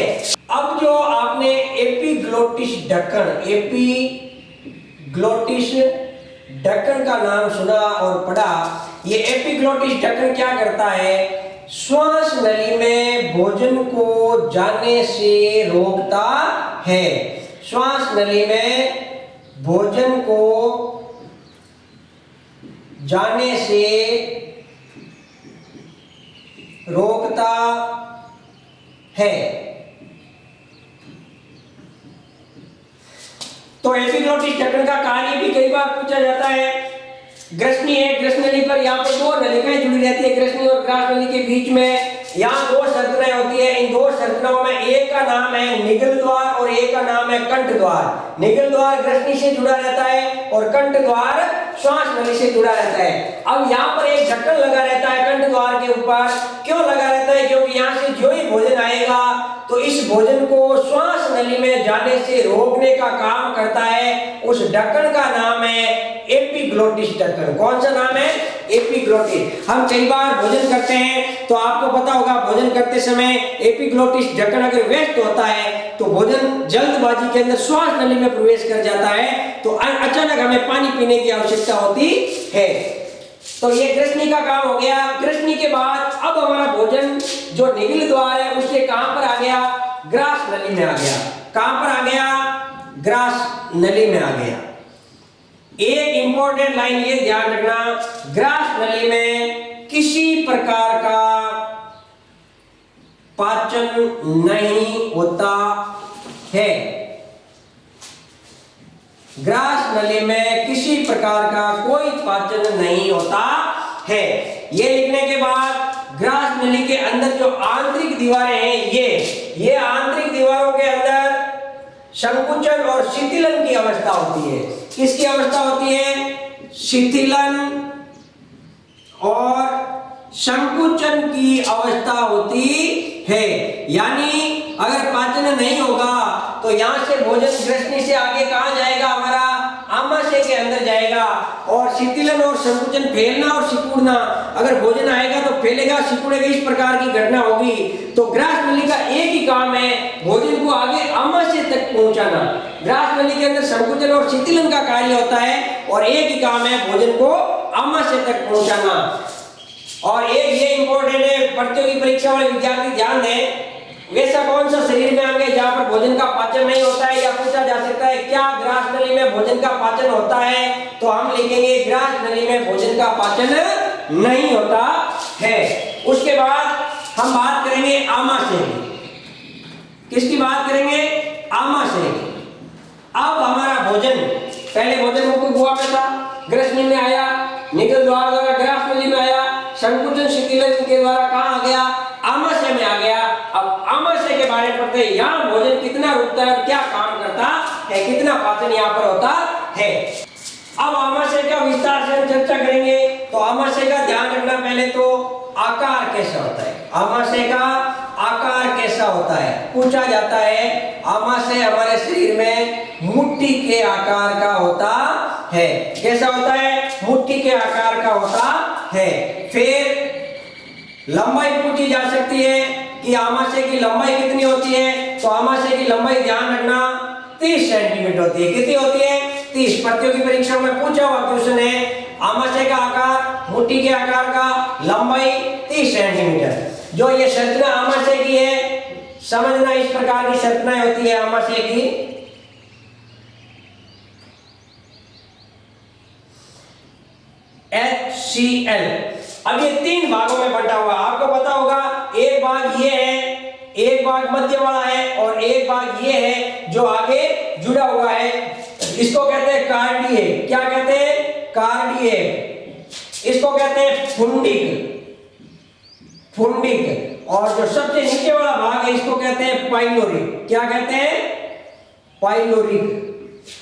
अब जो आपने एपिग्लोटिस ढक्कन का नाम सुना और पढ़ा, ये एपिग्लोटिस ढक्कन क्या करता है, श्वास नली में भोजन को जाने से रोकता है। श्वास नली में भोजन को जाने से रोकता है। तो एपिग्लोटिस ढक्कन का कार्य भी कई बार पूछा जाता है। ग्रसनी है, ग्रस नली पर यहाँ पर दो नलिकाएं जुड़ी रहती है, ग्रसनी और ग्रास नली के बीच में यहाँ दो संरचनाएं होती है। इन दो संरचनाओं में एक का नाम है निगल द्वार और एक का नाम है कंठ द्वार। निगल द्वार ग्रसनी से जुड़ा रहता है और कंठ द्वार श्वास नली से जुड़ा रहता है। अब यहाँ पर एक ढक्कन लगा रहता है कंठ द्वार के ऊपर। क्यों लगा रहता है, क्योंकि यहाँ से जो ही भोजन आएगा तो इस भोजन को श्वास नली में जाने से रोकने का काम करता है। उस ढक्कन का नाम है एपिग्लोटिस ढक्कन। कौन सा नाम है, एपिग्लोटिस। हम कई बार भोजन करते हैं तो आपको पता होगा, भोजन करते समय एपिग्लोटिस ढक्कन अगर व्यस्त होता है तो भोजन जल्दबाजी के अंदर श्वास नली में प्रवेश कर जाता है, तो अचानक हमें पानी पीने की आवश्यकता होती है। तो ये ग्रसनी का काम हो गया। ग्रसनी के बाद अब हमारा भोजन जो निगल द्वार है उससे कहां पर आ गया, ग्रास नली में आ गया। कहां पर आ गया, ग्रास नली में आ गया। एक इंपॉर्टेंट लाइन ये ध्यान रखना, ग्रास नली में किसी प्रकार का पाचन नहीं होता है। ग्रास नली में किसी प्रकार का कोई पाचन नहीं होता है। ये लिखने के बाद ग्रास नली के अंदर जो आंतरिक दीवारें हैं, ये आंतरिक दीवारों के अंदर संकुचन और शिथिलन की अवस्था होती है। किसकी अवस्था होती है, शिथिलन और संकुचन की अवस्था होती है। यानी अगर पाचन नहीं होगा तो यहां से भोजन ग्रसनी से आगे कहां जाएगा, हमारा आमाशय के अंदर जाएगा। और शीतलन और संकुचन, फैलना और सिकुड़ना, अगर भोजन आएगा तो फैलेगा, सिकुड़ेगा, इस प्रकार की घटना होगी। तो ग्रास नली का एक ही काम है, भोजन को आगे आमाशय तक पहुंचाना। ग्रास नली के अंदर संकुचन और शीतलन का कार्य होता है और एक ही काम है, भोजन को आमाशय तक पहुंचाना। और एक ये इंपॉर्टेंट है, प्रतियोगी परीक्षा वाले विद्यार्थी ध्यान दें, वैसा कौन सा शरीर में अंग है जहां पर भोजन का पाचन नहीं होता है, या पूछा जा सकता है क्या ग्रास नली में भोजन का पाचन होता है, तो हम लिखेंगे ग्रास नली में भोजन का पाचन नहीं होता है। उसके बाद हम बात करेंगे आमाशय की। किसकी बात करेंगे, आमाशय की। अब हमारा भोजन, पहले भोजन मुख गुहा में था, ग्रसनी में आया, निगल द्वार द्वारा ग्रास नली में आया, संकुचन शीतलन के द्वारा कहां आ गया, आमाशय में आ गया। अब आमाशय के बारे में पढ़ते हैं, यहाँ भोजन कितना रुकता है, क्या काम करता है, कितना पाचन यहाँ पर होता है। अब आमाशय का विस्तार से हम चर्चा करेंगे। तो आमाशय का ध्यान रखना, पहले तो आकार कैसा होता है, आमाशय का आकार कैसा होता है, पूछा जाता है। आमाशय हमारे शरीर में मुट्ठी के आकार का होता है। कैसा होता है, मुट्ठी के आकार का होता है। फिर लंबाई पूछी जा सकती है कि आमाशय की लंबाई कितनी होती है, तो आमाशय की लंबाई ध्यान रखना 30 सेंटीमीटर होती है। कितनी होती है, 30। प्रतियोगी परीक्षा में पूछा हुआ क्वेश्चन है, आमाशय का आकार, मुट्ठी के आकार का, लंबाई 30 सेंटीमीटर। जो ये संरचना आमाशय की है, समझना इस प्रकार की संरचनाएं होती है आमाशय की। HCl। अब ये 3 भागों में बंटा हुआ, आपको पता होगा, एक भाग ये है, एक भाग मध्य वाला है और एक भाग ये है जो आगे जुड़ा हुआ है। इसको कहते हैं कार्डिएक। क्या कहते हैं, कार्डिएक। इसको कहते हैं फुंडिक, फुंडिक। और जो सबसे नीचे वाला भाग है इसको कहते हैं पाइलोरिक। क्या कहते हैं, पाइलोरिक।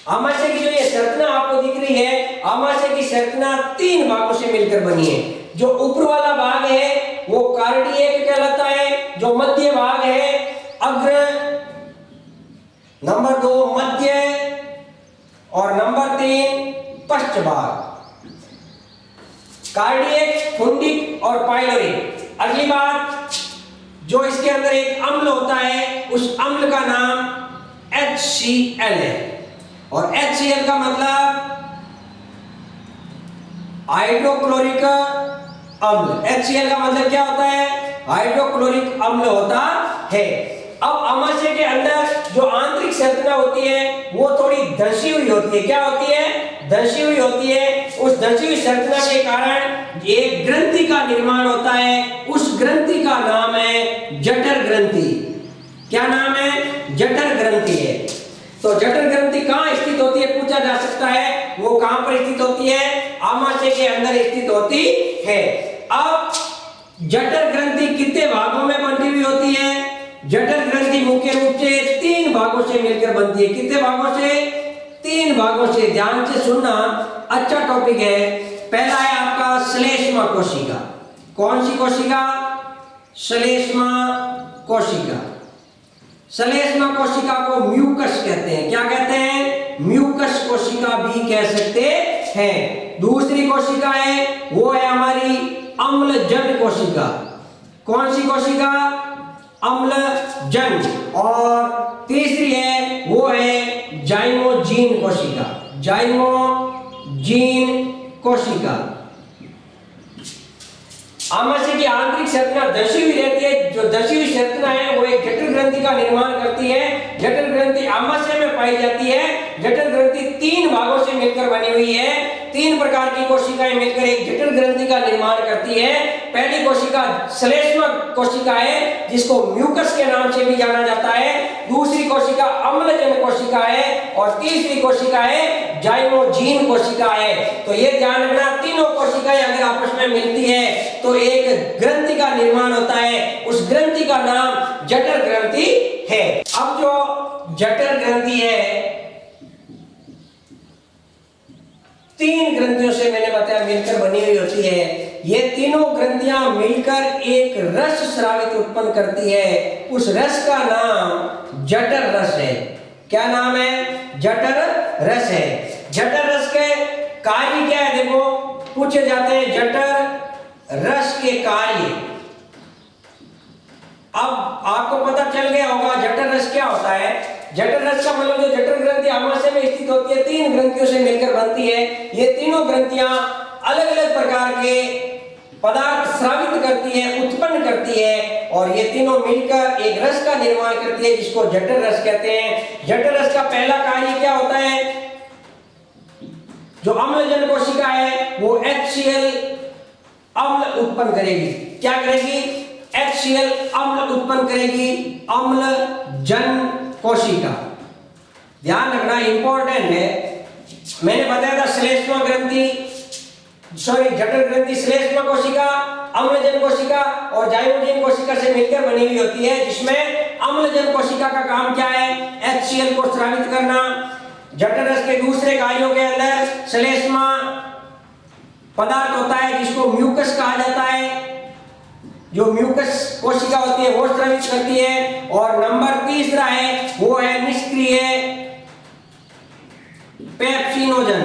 आमाशय की जो ये संरचना आपको दिख रही है, आमाशय की संरचना 3 भागों से मिलकर बनी है। जो ऊपर वाला भाग है वो कार्डिएक कहलाता है, जो मध्य भाग है अग्र, नंबर 2 मध्य और नंबर 3 पश्च भाग। कार्डिएक, फुंडिक और पाइलोरिक। अगली बात, जो इसके अंदर एक अम्ल होता है, उस अम्ल का नाम HCl है। और HCl का मतलब हाइड्रोक्लोरिक अम्ल। HCl का मतलब क्या होता है, हाइड्रोक्लोरिक अम्ल होता है। अब आमाशय के अंदर जो आंतरिक संरचना होती है वो थोड़ी धंसी हुई होती है। क्या होती है, धंसी हुई होती है। उस धंसी हुई संरचना के कारण एक ग्रंथि का निर्माण होता है। उस ग्रंथि का नाम है जठर ग्रंथि। क्या नाम है, जठर ग्रंथि है। तो जठर ग्रंथि कहाँ स्थित होती है, पूछा जा सकता है। वो कहां पर स्थित होती है, आमाशय के अंदर स्थित होती है। अब जठर ग्रंथि कितने भागों में बंटी हुई होती है, जठर ग्रंथि मुख्य रूप से 3 भागों से मिलकर बनती है। कितने भागों से, 3 भागों से। ध्यान से सुनना, अच्छा टॉपिक है। पहला है आपका श्लेष्मा कोशिका। कौन सी कोशिका, श्लेष्मा कोशिका। श्लेष्मा कोशिका को म्यूकस कहते हैं। क्या कहते हैं, म्यूकस कोशिका भी कह सकते हैं। दूसरी कोशिका है वो है हमारी अम्लजन कोशिका। कौन सी कोशिका, अम्लजन। और तीसरी है वो है जाइमोजीन कोशिका, जाइमोजीन कोशिका। आमाशय की आंतरिक संरचना धंसी हुई रहती है। जो धंसी हुई संरचना है वो एक जठर ग्रंथि का निर्माण करती है। जठर ग्रंथि आमाशय में पाई जाती है। जठर ग्रंथि 3 भागों से मिलकर बनी हुई है। 3 प्रकार की कोशिकाएं मिलकर एक जठर ग्रंथि का निर्माण करती है। पहली कोशिका श्लेष्मा कोशिका है, जिसको म्यूकस के नाम से भी जाना जाता है। दूसरी कोशिका अम्लजन कोशिका है और तीसरी कोशिका है जाइमोजीन कोशिका है। तो ये ध्यान रखना, तीनों कोशिकाएं अगर आपस में मिलती है तो एक ग्रंथि का निर्माण होता है। उस ग्रंथि का नाम जठर ग्रंथि है। अब जो जठर ग्रंथि है 3 ग्रंथियों से मैंने बताया मिलकर बनी हुई होती है। ये तीनों ग्रंथियां मिलकर एक रस स्रावित उत्पन्न करती है। उस रस का नाम जठर रस है। क्या नाम है? जठर रस है। जठर रस के कार्य क्या है? देखो, पूछे जाते हैं जठर रस के कार्य। अब आपको पता चल गया होगा जठर रस क्या होता है। जठर रस का मतलब जो जठर ग्रंथि आमाशय में स्थित होती है, 3 ग्रंथियों से मिलकर बनती है। ये तीनों ग्रंथियां अलग अलग प्रकार के पदार्थ स्रावित करती है, उत्पन्न करती है, और ये तीनों मिलकर एक रस का निर्माण करती है जिसको जठर रस कहते हैं। जठर रस का पहला कार्य क्या होता है? जो अम्लजन कोशिका है वो HCl अम्ल उत्पन्न करेगी। क्या करेगी? HCl अम्ल उत्पन्न करेगी, अम्लजन कोशिका। ध्यान रखना, इंपॉर्टेंट है। मैंने बताया था श्लेष्मा ग्रंथि, जठर ग्रंथि श्लेष्मा कोशिका, अम्लजन कोशिका और जाइमोजन कोशिका से मिलकर बनी हुई होती है, जिसमें अम्लजन कोशिका का काम क्या है? HCl को स्रावित करना। जठर रस के दूसरे कार्यों के अंदर श्लेष्मा पदार्थ होता है जिसको म्यूकस कहा जाता है। जो म्यूकस कोशिका होती है वो स्रावित करती है। और नंबर तीसरा है वो है निष्क्रिय पेप्सिनोजन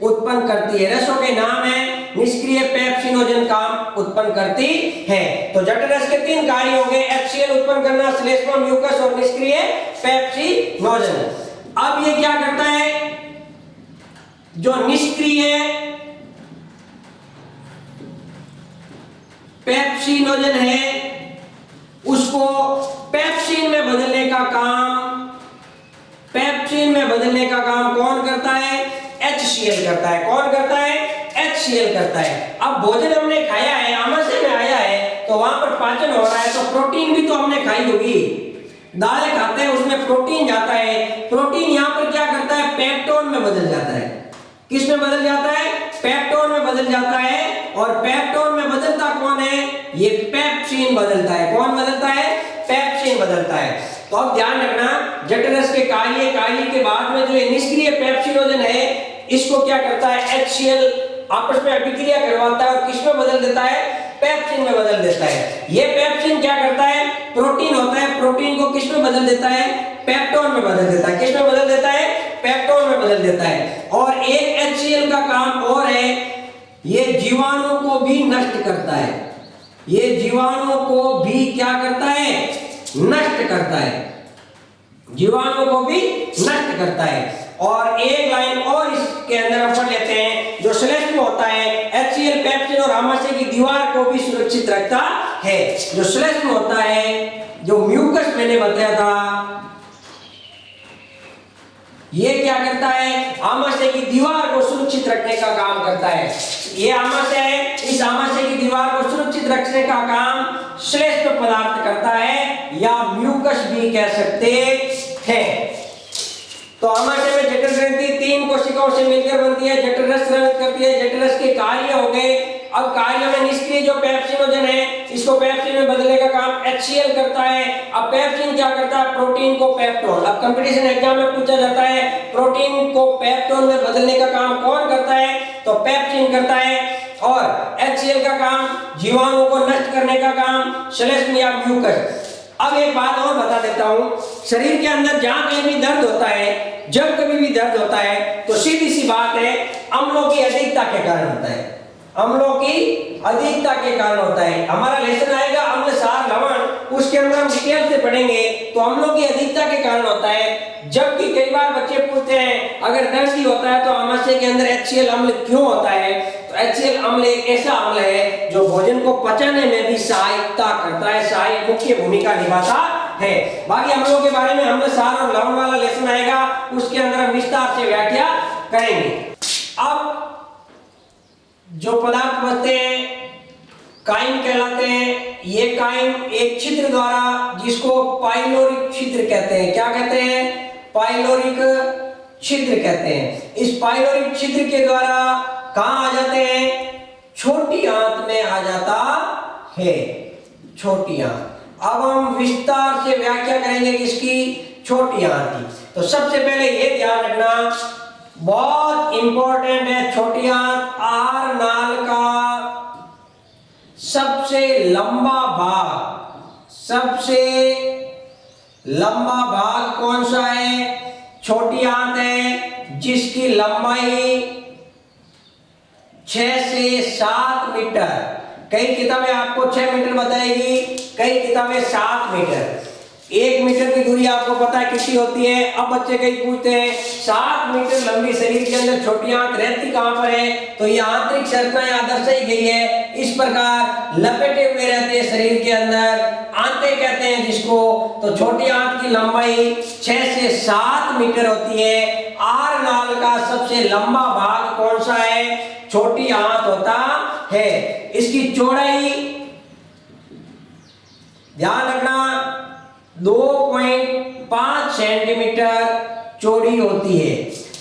उत्पन्न करती है। रसों के नाम है निष्क्रिय पेप्सिनोजन काम उत्पन्न करती है। तो जठर रस के 3 कार्य हो गए, HCl उत्पन्न करना, श्लेष्मा, म्यूकस और निष्क्रिय पेप्सिनोजन। अब ये क्या करता है? जो निष्क्रिय पेप्सिनोजन है उसको पेप्सिन में बदलने का काम कौन करता है? HCl करता है। कौन करता है? HCl करता है। अब भोजन हमने खाया है, आमाशय में आया है, तो वहां पर पाचन हो रहा है, तो प्रोटीन भी तो हमने खाई होगी। दालें खाते हैं, उसमें प्रोटीन जाता है। प्रोटीन यहाँ पर क्या करता है? पेप्टोन में बदल जाता है। किस में बदल जाता है? पेप्टोन में बदल जाता है। और पेप्टोन में बदलता कौन है? ये पेप्सिन बदलता है। कौन बदलता है? पेप्सिन बदलता है। तो अब ध्यान रखना, जठर रस के कार्य के बाद में जो ये निष्क्रिय पेप्सिनोजन है, इसको क्या करता है? HCl आपस में अभिक्रिया करवाता है और किस में बदल देता है? पेप्सिन में बदल देता है। ये पेप्सिन क्या करता है? प्रोटीन होता है, प्रोटीन को किस में बदल देता है? पेप्टोन में बदल देता है। किस में बदल देता है? पेप्टोन में बदल देता है। और एक HCl का काम और है, ये जीवाणु को भी नष्ट करता है। ये जीवाणु को भी क्या करता है? नष्ट करता है। जीवाणु को भी नष्ट करता है। और एक लाइन और इसके अंदर हम पढ़ लेते हैं, जो श्लेष्म होता है HCl पेप्सिन और आमाशय की दीवार को भी सुरक्षित रखता है। जो श्लेष्म होता है, जो म्यूकस मैंने बताया था, ये क्या करता है? आमाशय की दीवार को सुरक्षित रखने का काम करता है। ये आमाशय है, इस आमाशय की दीवार को सुरक्षित रखने का काम श्लेष्म पदार्थ करता है, या म्यूकस भी कह सकते हैं। तो आमाशय में जठर ग्रंथि 3 कोशिकाओं से मिलकर बनती है, जठर रस स्रावित करती है। जठर रस के कार्य हो गए। अब कार्य में निष्क्रिय जो पेप्सिनोजन है, इसको पेप्सिन में बदलने का काम HCl करता है। अब पेप्सिन क्या करता है? प्रोटीन को पेप्टोन। अब कंपटीशन एग्जाम में पूछा जाता है, प्रोटीन को पेप्टोन में बदलने का काम कौन करता है? तो पेप्सिन करता है। और HCl का काम जीवाणु को नष्ट करने का काम श्लेष्म या म्यूकस। अब एक बात और बता देता हूं, शरीर के अंदर जहां कहीं भी दर्द होता है, जब कभी भी दर्द होता है, तो सीधी सी बात है, अम्लों की अधिकता के कारण होता है। अम्लों की अधिकता के कारण होता है। हमारा लेसन आएगा अम्ल, सार, लवण, उसके अंदर हम डिटेल से पढ़ेंगे। तो अम्लों की अधिकता के कारण होता है। जबकि कई बार बच्चे पूछते हैं, अगर दर्द ही होता है तो आमाशय के अंदर HCl अम्ल क्यों होता है? तो HCl अम्ल एक ऐसा अम्ल है जो भोजन को पचाने में भी सहायता करता है, सहायक मुख्य भूमिका निभाता है। बाकी अम्लों के बारे में अम्ल, सार और लवण वाला लेसन आएगा, उसके अंदर हम विस्तार से व्याख्या करेंगे। अब जो पदार्थ बनते हैं काइम कहलाते हैं। ये काइम एक छिद्र द्वारा, जिसको पाइलोरिक छिद्र कहते हैं। क्या कहते हैं? पाइलोरिक छिद्र कहते हैं। इस पाइलोरिक छिद्र के द्वारा कहां आ जाते हैं? छोटी आंत में आ जाता है। छोटी आंत। अब हम विस्तार से व्याख्या करेंगे किसकी? छोटी आंत की। तो सबसे पहले ये ध्यान रखना, बहुत इंपॉर्टेंट है छोटी आंत। आहार नाल का सबसे लंबा भाग कौन सा है? छोटी आंत है, जिसकी लंबाई 6 से 7 मीटर। कई किताबें आपको 6 मीटर बताएगी, कई किताबें 7 मीटर। 1 मीटर की दूरी आपको पता है कितनी होती है? अब बच्चे कई पूछते हैं 7 मीटर लंबी शरीर के अंदर छोटी आंत रहती कहां पर है? तो ये आंतरिक संरचना यहां दर्शाई गई है। इस प्रकार लपेटे हुए रहते हैं शरीर के अंदर, आंतें कहते हैं जिसको। तो छोटी आंत की लंबाई 6 से 7 मीटर होती है। आहार नाल का सबसे लंबा भाग कौन सा है? छोटी आंत होता है। इसकी चौड़ाई ध्यान रखना 2.5 सेंटीमीटर चौड़ी होती है।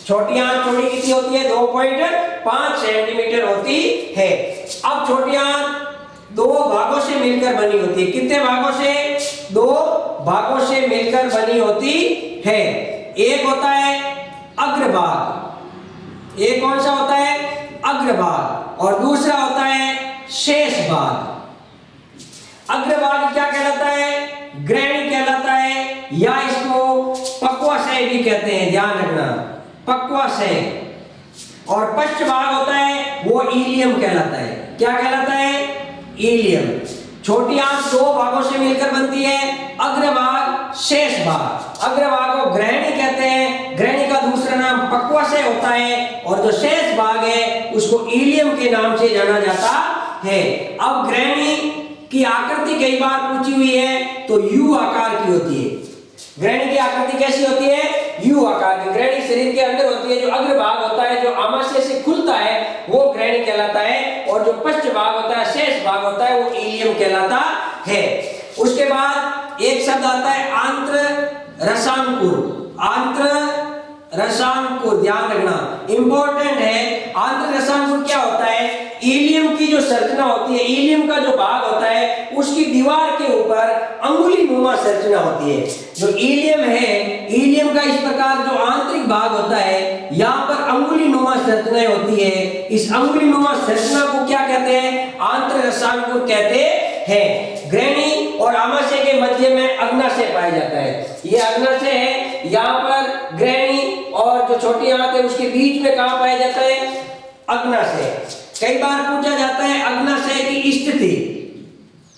छोटी आंत चौड़ी कितनी होती है? 2.5 सेंटीमीटर होती है। अब छोटी आंत 2 भागों से मिलकर बनी होती है। कितने भागों से? 2 भागों से मिलकर बनी होती है। एक होता है अग्रभाग, एक कौन सा होता है? अग्रभाग। और दूसरा होता है शेष भाग। अग्रभाग क्या कहलाता है? ग्रैनी कहलाता है, या इसको पक्वाशय भी कहते हैं, ध्यान रखना, पक्वाशय। और पश्च भाग होता है वो इलियम कहलाता है। क्या कहलाता है? इलियम। छोटी आंत 2 भागों से मिलकर बनती है, अग्रभाग, शेष भाग। अग्रभाग को ग्रहणी कहते हैं, ग्रहणी का दूसरा नाम पक्वाशय होता है, और जो शेष भाग है उसको इलियम के नाम से जाना जाता है। अब ग्रहणी की आकृति कई बार पूछी हुई है, तो यू आकार की होती है। ग्रहणी की आकृति कैसी होती है? यू आकार की। ग्रहणी शरीर के अंदर होती है। जो अग्रभाग होता है, जो आमाशय से खुलता है, वो ग्रहणी कहलाता है, और जो पश्च भाग होता है, शेष भाग होता है, वो इलियम कहलाता है। उसके बाद एक शब्द आता है आंत्र रसांकुर। आंत्र रसांकुर, ध्यान रखना, इंपॉर्टेंट है। आंत्र रसांकुर क्या होता है? इलियम की जो संरचना होती है, इलियम का जो भाग होता है, उसकी दीवार के ऊपर अंगुली नुमा संरचना होती है। जो इलियम है, इलियम का इस प्रकार जो आंतरिक भाग होता है, यहाँ पर अंगुली नुमा संरचनाएं होती है। इस अंगुली नुमा संरचना को क्या कहते हैं? आंत्र रसांकुर कहते हैं। ग्रहणी और आमाशय के मध्य में अग्नाशय पाया जाता है। ये अग्नाशय है, यहाँ पर ग्रहणी और जो छोटी आंत है उसके बीच में कहां पाया जाता है? अग्नाशय। कई बार पूछा जाता है अग्नाशय की स्थिति,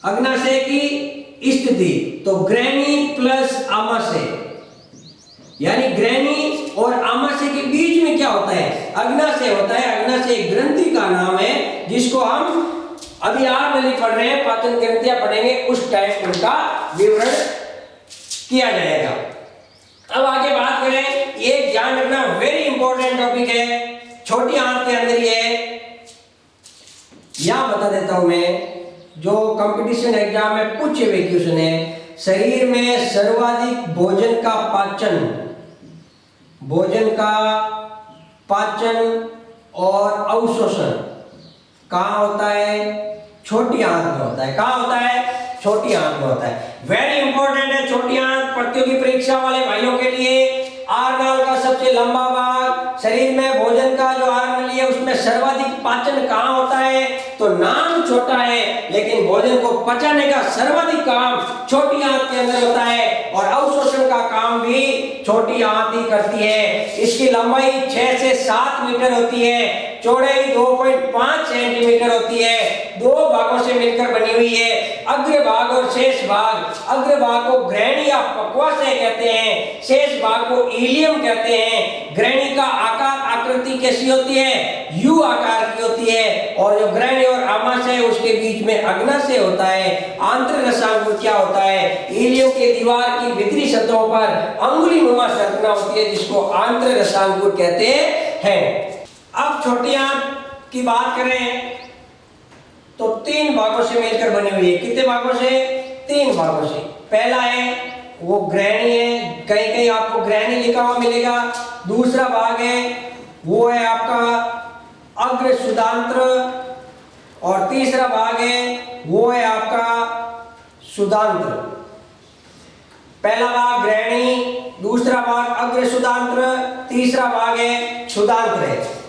अग्नाशय की स्थिति। तो ग्रहणी प्लस आमाशय, यानी ग्रहणी और आमाशय के बीच में क्या होता है? अग्नाशय होता है। अग्नाशय ग्रंथि का नाम है, जिसको हम अभी आर्नली पढ़ रहे हैं, पाचन ग्रंथियां पढ़ेंगे, उस टाइम उनका विवरण किया जाएगा। अब आगे बात करें, ये ध्यान रखना वेरी इंपॉर्टेंट टॉपिक है, छोटी आंत के अंदर ये यहां बता देता हूं मैं, जो कंपटीशन एग्जाम में पूछे हुए क्वेश्चन है। शरीर में सर्वाधिक भोजन का पाचन और अवशोषण कहां होता है? छोटी आंत में होता है। कहां होता है? छोटी आंत में होता है। वेरी इंपॉर्टेंट है छोटी आंत, प्रतियोगी परीक्षा वाले भाइयों के लिए। आहार नाल का सबसे लंबा भाग, शरीर में भोजन का जो आहार नली है उसमें सर्वाधिक पाचन कहां होता है? तो नाम छोटा है, लेकिन भोजन को पचाने का सर्वाधिक काम छोटी आंत के अंदर होता है, और अवशोषण का काम भी छोटी आंत ही करती है। इसकी लंबाई 6 से 7 मीटर होती है, चौड़ाई 2.5 सेंटीमीटर होती है, 2 भागों से मिलकर बनी हुई है, अग्र भाग और शेष भाग। अग्र भाग को ग्रहणी या पक्वाशय कहते हैं, शेष भाग को इलियम कहते हैं। ग्रहणी का आकार, आकृति कैसी होती है? यू आकार की होती है, और जो ग्रहणी और आमाशय उसके बीच में अग्नाशय होता है। आंत्र रसांकुर क्या होता है? इलियम के दीवार की भीतरी सतहों पर अंगुली नुमा संरचना होती है, जिसको आंत्र रसांकुर कहते हैं। अब छोटी आंत की बात करें तो 3 भागों से मिलकर बनी हुई है। कितने भागों से? 3 भागों से। पहला है वो ग्रहणी है, कहीं कहीं आपको ग्रहणी लिखा हुआ मिलेगा। दूसरा भाग है वो है आपका अग्र सुदांत्र, और तीसरा भाग है वो है आपका सुदांत्र। पहला भाग ग्रहणी, दूसरा भाग अग्रसुदांत्र, तीसरा भाग है सुदांत्र।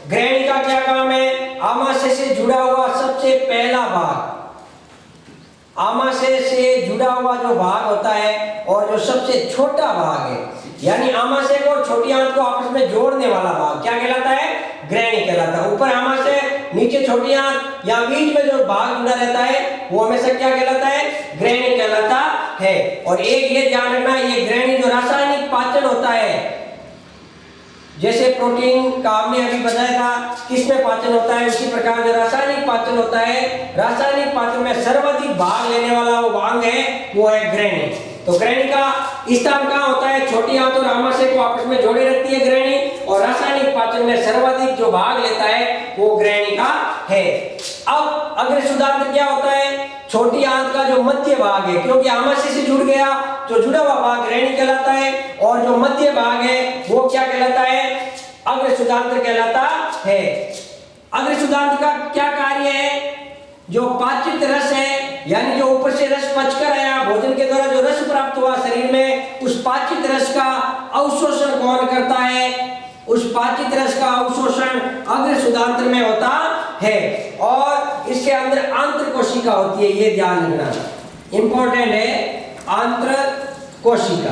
ग्रहणी का क्या काम है? आमाशय से जुड़ा हुआ सबसे पहला भाग, आमाशय से जुड़ा हुआ जो भाग होता है और जो सबसे छोटा भाग है, यानी आमाशय को और छोटी आंत को आपस में जोड़ने वाला भाग क्या कहलाता है? ग्रहणी कहलाता है। ऊपर आमाशय, नीचे छोटी आंत, या बीच में जो भाग जुड़ा रहता है वो हमेशा क्या कहलाता है? ग्रहणी कहलाता है। और एक ये ध्यान रखना, ये ग्रहणी जो रासायनिक पाचन होता है, जैसे प्रोटीन का हमने अभी बताया था किसमें पाचन होता है, उसी प्रकार जो रासायनिक पाचन होता है, रासायनिक पाचन में सर्वाधिक भाग लेने वाला वो भाग है वो है ग्रहणी। तो ग्रहणी का स्थान कहाँ होता है? छोटी आंत और आमाशय को आपस में जोड़े रखती है ग्रहणी, और रासायनिक पाचन में सर्वाधिक जो भाग लेता है वो ग्रहणी का है। अब अग्रसुदांत्र क्या होता है? छोटी आंत का जो मध्य भाग है, क्योंकि आमाशय से जुड़ गया तो जुड़ा हुआ भाग ग्रहणी कहलाता है, और जो मध्य भाग है वो क्या कहलाता है? अग्रसुदांत्र कहलाता है। अग्रसुदांत्र का क्या कार्य है? जो पाचित रस है, यानी जो ऊपर से रस पचकर आया, भोजन के द्वारा जो रस प्राप्त हुआ शरीर में, उस पाचित रस का अवशोषण कौन करता है? उस पाचित रस का अवशोषण अग्रसुदांत्र में होता है, और इसके अंदर आंत्र कोशिका होती है, ये ध्यान रखना इंपॉर्टेंट है। आंत्र कोशिका,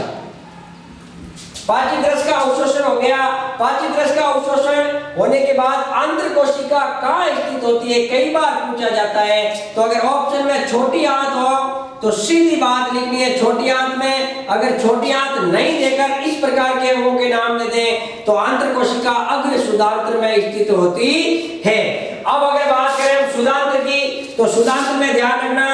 पाचित रस का अवशोषण हो गया। पाचित रस का अवशोषण होने के बाद आंत्र कोशिका कहाँ स्थित होती है, कई बार पूछा जाता है। तो अगर ऑप्शन में छोटी आंत हो तो सीधी बात लिखनी है छोटी आंत में। अगर छोटी आंत नहीं देकर इस प्रकार के अंगों के नाम दे दें तो आंत्र कोशिका अग्रसुदांत्र में स्थित होती है। अब अगर बात करें हम सुदांत्र की, तो सुदांत्र में ध्यान रखना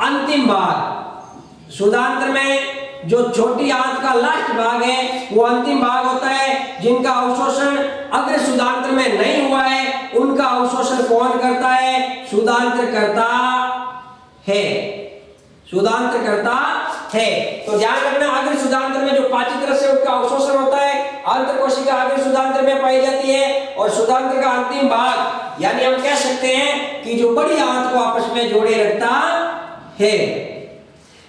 अंतिम भाग, सुदांत्र में जो छोटी आंत का लास्ट भाग है वो अंतिम भाग होता है। जिनका अवशोषण अग्रसुदांत्र में नहीं हुआ है उनका अवशोषण कौन करता है? सुदांत्र करता है, सुदांत्र करता है। तो ध्यान रखना अग्रसुदांत्र में जो पाचित रस है उसका अवशोषण होता है, आंत्र कोशिका अग्रसुदांत्र में पाई जाती है, और सुदांत्र का अंतिम भाग, यानी हम कह सकते हैं कि जो बड़ी आंत को आपस में जोड़े रखता है,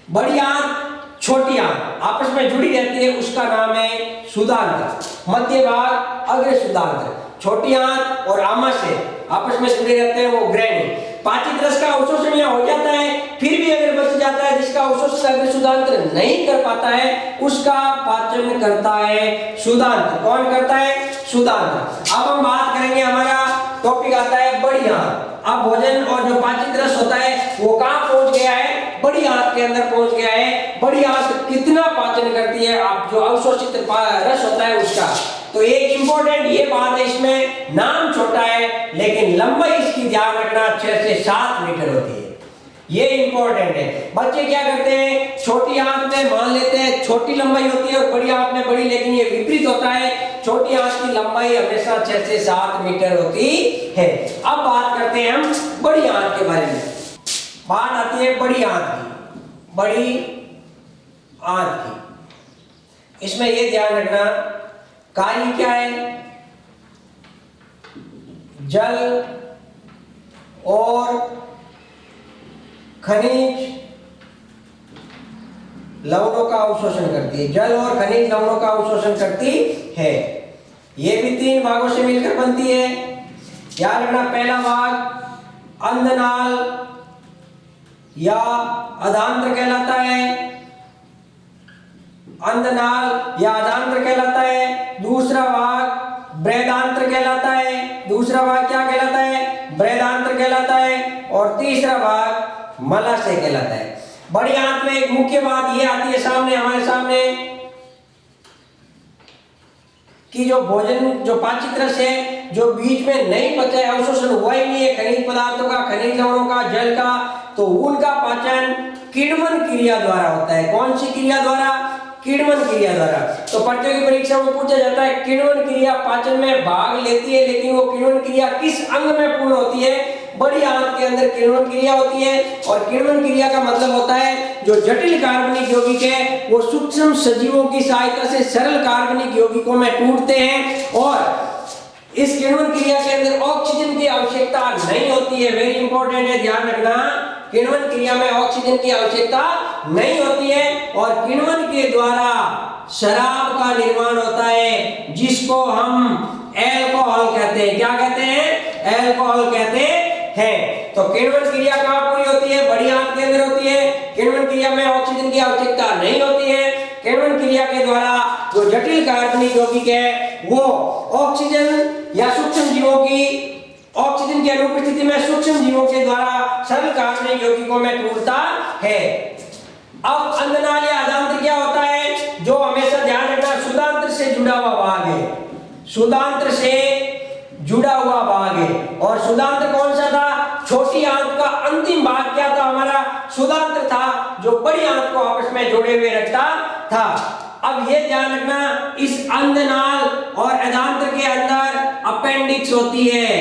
बड़ी आंत छोटी आंत आपस में जुड़ी रहती है, उसका नाम है सुदांत्र। मध्य भाग अग्रसुदांत्र, छोटी आंत और आमाशय आपस में जुड़े रहते हैं वो ग्रहणी। पाचित रस का अवशोषण यहाँ हो जाता है, फिर भी अगर बच जाता है जिसका अवशोषण अग्रसुदांत्र नहीं कर पाता है उसका पाचन करता है सुदांत्र। कौन करता है? सुदांत्र। अब हम बात करेंगे, हमारा टॉपिक आता है बड़ी आंत। अब भोजन और जो पाचित रस होता है वो कहाँ पहुंच गया है? बड़ी आंत के अंदर पहुंच गया है। बड़ी आंत कितना पाचन करती है? आप जो अवशोषित रस होता है उसका। तो एक इंपॉर्टेंट ये बात है, इसमें नाम छोटा है लेकिन लंबाई इसकी ध्यान रखना 6 से 7 मीटर होती है, ये इंपॉर्टेंट है। बच्चे क्या करते हैं, छोटी आंत में मान लेते हैं छोटी लंबाई होती है और बड़ी आंत में बड़ी, लेकिन ये विपरीत होता है। छोटी आंत की लंबाई हमेशा 6 से 7 मीटर होती है। अब बात करते हैं हम बड़ी आंत के बारे में। बात आती है बड़ी आंत की, बड़ी आंत की। इसमें ये ध्यान रखना कार्य क्या है? जल और खनिज लवणों का अवशोषण करती है, जल और खनिज लवणों का अवशोषण करती है। ये भी 3 भागों से मिलकर बनती है। याद रखना पहला भाग अंधनाल या अधांत्र कहलाता है, अंधनाल या अधांत्र कहलाता है। दूसरा भाग बृहदांत्र कहलाता है, दूसरा भाग क्या कहलाता है? बृहदांत्र कहलाता है। और तीसरा भाग मलाशय कहलाता है। बड़ी आंत में एक मुख्य बात ये आती है सामने, हमारे सामने, कि जो भोजन जो पाचित रस है जो बीच में नहीं बचा है, अवशोषण हुआ ही नहीं है खनिज पदार्थों का, खनिज लवणों का, जल का, तो उनका पाचन किण्वन क्रिया द्वारा होता है। कौन सी क्रिया द्वारा? किण्वन क्रिया द्वारा। तो प्रतियोगी परीक्षा में पूछा जाता है किण्वन क्रिया पाचन में भाग लेती है, लेकिन वो किण्वन क्रिया किस अंग में पूर्ण होती है? बड़ी आंत के अंदर किण्वन क्रिया होती है। और किण्वन क्रिया का मतलब होता है जो जटिल कार्बनिक यौगिक है वो सूक्ष्म सजीवों की सहायता से सरल कार्बनिक यौगिकों में टूटते हैं, और इस किण्वन क्रिया के अंदर ऑक्सीजन की आवश्यकता नहीं होती है। वेरी इंपॉर्टेंट है, ध्यान रखना, किण्वन क्रिया में ऑक्सीजन की आवश्यकता नहीं होती है और किण्वन के द्वारा शराब का निर्माण होता है जिसको हम एल्कोहल कहते हैं। क्या कहते हैं? एल्कोहल कहते हैं। तो किण्वन क्रिया कहाँ पूरी होती है? बड़ी आंत के अंदर होती है। किण्वन क्रिया में ऑक्सीजन की आवश्यकता नहीं होती है। किण्वन क्रिया के द्वारा जो जटिल कार्बनिक यौगिक है वो ऑक्सीजन या सूक्ष्म जीवों की ऑक्सीजन की अनुपस्थिति में सूक्ष्म जीवों के द्वारा सरल कार्बनिक यौगिकों में टूटता है। अब अंधनाल या अधांत्र क्या होता है? जो हमेशा ध्यान रखना, शुद्धांत्र से जुड़ा हुआ भाग है। शुद्धांत्र से जुड़ा हुआ भाग है। और शुद्धांत्र कौन सा था? छोटी आंत का अंतिम भाग क्या था? हमारा शुद्धांत्र था, जो बड़ी आंत को आपस में जोड़े हुए रखता था। अब ये ध्यान रखना, इस अंधनाल और अधांत्र के अंदर अपेंडिक्स होती है।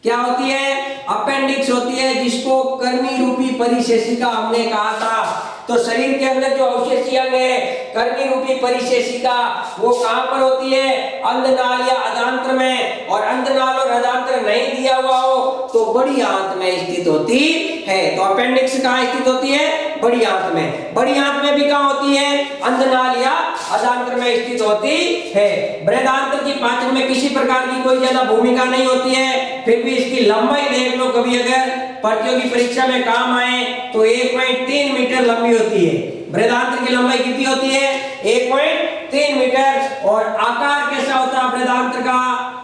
क्या होती है? अपेंडिक्स होती है, जिसको कर्मी रूपी परिशेषिका हमने कहा था। तो शरीर के अंदर जो अवशेषी अंग है कर्मी रूपी परिशेषिका, वो कहां पर होती है? अंधनाल या अधांत्र में। और अंधनाल और अधांत्र नहीं दिया हुआ हो तो बड़ी आंत में स्थित होती है। तो अपेंडिक्स कहां स्थित होती है? बड़ी आंत में। बड़ी आंत में भी कहां होती है? अंधनाल या अधांत्र में स्थित होती है। बृहदांत्र की पाचन में किसी प्रकार की कोई ज्यादा भूमिका नहीं होती है, फिर भी इसकी लंबाई देख लो, कभी अगर प्रतियोगी परीक्षा में काम आए तो 1.3 मीटर लंबी होती है। बृहदांत्र की लंबाई कितनी होती है? 1.3 मीटर। और आकार कैसा होता है बृहदांत्र का?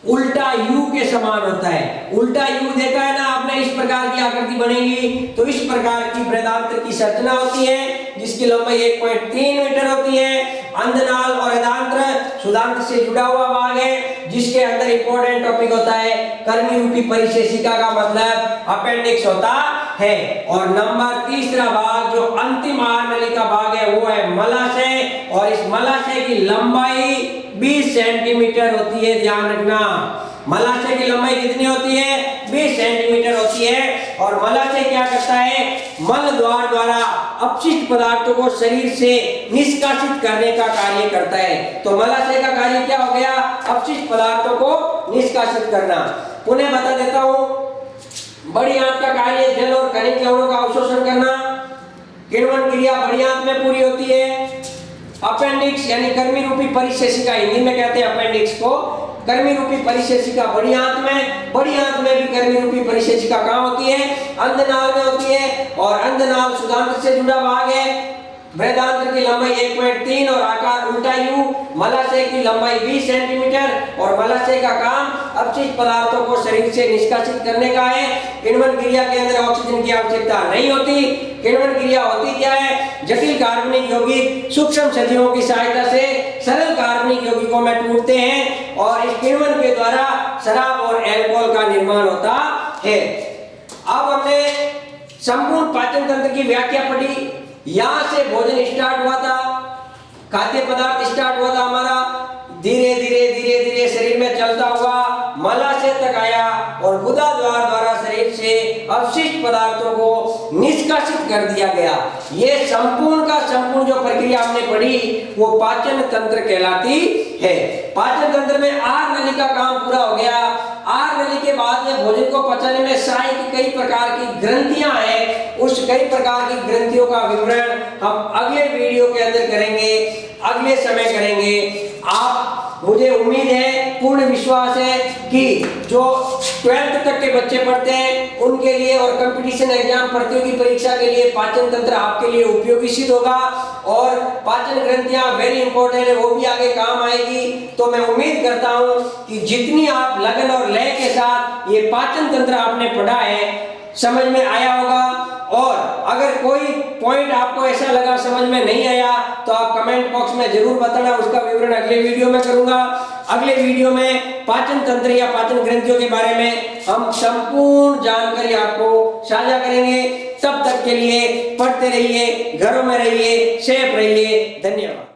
उल्टा यू के समान होता है। उल्टा यू देखा है ना आपने? इस प्रकार की आकृति बनेगी। तो इस प्रकार की बृहदांत्र की संरचना होती है, जिसकी लंबाई 1.3 मीटर होती है। अंधनाल और अधांत्र शुद्धांत्र से जुड़ा हुआ भाग है, जिसके अंदर इंपॉर्टेंट टॉपिक होता है कर्मी रूपी परिशेषिका, का मतलब अपेंडिक्स होता है। और नंबर तीसरा भाग जो अंतिम आहार नली का भाग है वो है मलाशय। और इस मलाशय की लंबाई 20 सेंटीमीटर होती है। ध्यान रखना, मलाशय की लंबाई कितनी होती है? 20 सेंटीमीटर होती है। और मलाशय क्या करता है? मल द्वार द्वारा अपशिष्ट पदार्थों को शरीर से निष्कासित करने का कार्य करता है। तो मलाशय का कार्य क्या हो गया? अपशिष्ट पदार्थों को निष्कासित करना। पुनः बता देता हूं, बड़ी आंत का कार्य जल और खनिज लवणों का अवशोषण करना। किण्वन क्रिया बड़ी आंत में पूरी होती है। अपेंडिक्स यानी कर्मी रूपी परिशेषिका, हिंदी में कहते हैं अपेंडिक्स को, कर्मी रूपी परिशेषिका बड़ी आंत में। बड़ी आंत में भी कर्मी रूपी परिशेषिका कहां होती है? अंधनाल में होती है। और अंधनाल शुद्धांत्र से जुड़ा भाग है। बृहदांत्र की लंबाई 1.3 और आकार उल्टा यू। मलाशय की लंबाई 20 सेंटीमीटर। और मलाशय का काम अपशिष्ट पदार्थों को शरीर से निष्कासित करने का है। किण्वन क्रिया के अंदर ऑक्सीजन की आवश्यकता नहीं होती। किण्वन क्रिया होती क्या है? जटिल कार्बनिक यौगिक सूक्ष्म सजीवों की सहायता से सरल कार्बनिक यौगिकों में टूटते हैं और इस किण्वन के द्वारा शराब और अल्कोहल का निर्माण होता है। अब हमने संपूर्ण पाचन तंत्र की व्याख्या पढ़ी। यहां से भोजन स्टार्ट हुआ था, खाद्य पदार्थ स्टार्ट हुआ था हमारा, धीरे धीरे धीरे धीरे शरीर में चलता हुआ मलाशय तक आया और गुदा द्वार द्वारा शरीर से अवशिष्ट पदार्थों को निष्कासित कर दिया गया। ये संपूर्ण का संपूर्ण जो प्रक्रिया हमने पढ़ी वो पाचन तंत्र कहलाती है। पाचन तंत्र में आहार नली का काम पूरा हो गया। आहार नली के बाद में भोजन को पचाने में सहायक कई प्रकार की ग्रंथियां हैं। उस कई प्रकार की ग्रंथियों का विवरण हम अगले वीडियो के अंदर करेंगे, अगले समय करेंगे। आप, मुझे उम्मीद है, पूर्ण विश्वास है कि जो 12th तक के बच्चे पढ़ते हैं उनके लिए और कंपटीशन एग्जाम प्रतियोगी परीक्षा के लिए पाचन तंत्र आपके लिए उपयोगी सिद्ध होगा। और पाचन ग्रंथियां वेरी इंपॉर्टेंट है, वो भी आगे काम आएगी। तो मैं उम्मीद करता हूं कि जितनी आप लगन और लय के साथ ये पाचन तंत्र आपने पढ़ा है समझ में आया होगा। और अगर कोई पॉइंट आपको ऐसा लगा समझ में नहीं आया तो आप कमेंट बॉक्स में जरूर बताना, उसका विवरण अगले वीडियो में करूंगा। अगले वीडियो में पाचन तंत्र या पाचन ग्रंथियों के बारे में हम संपूर्ण जानकारी आपको साझा करेंगे। तब तक के लिए पढ़ते रहिए, घरों में रहिए, सेफ रहिए। धन्यवाद।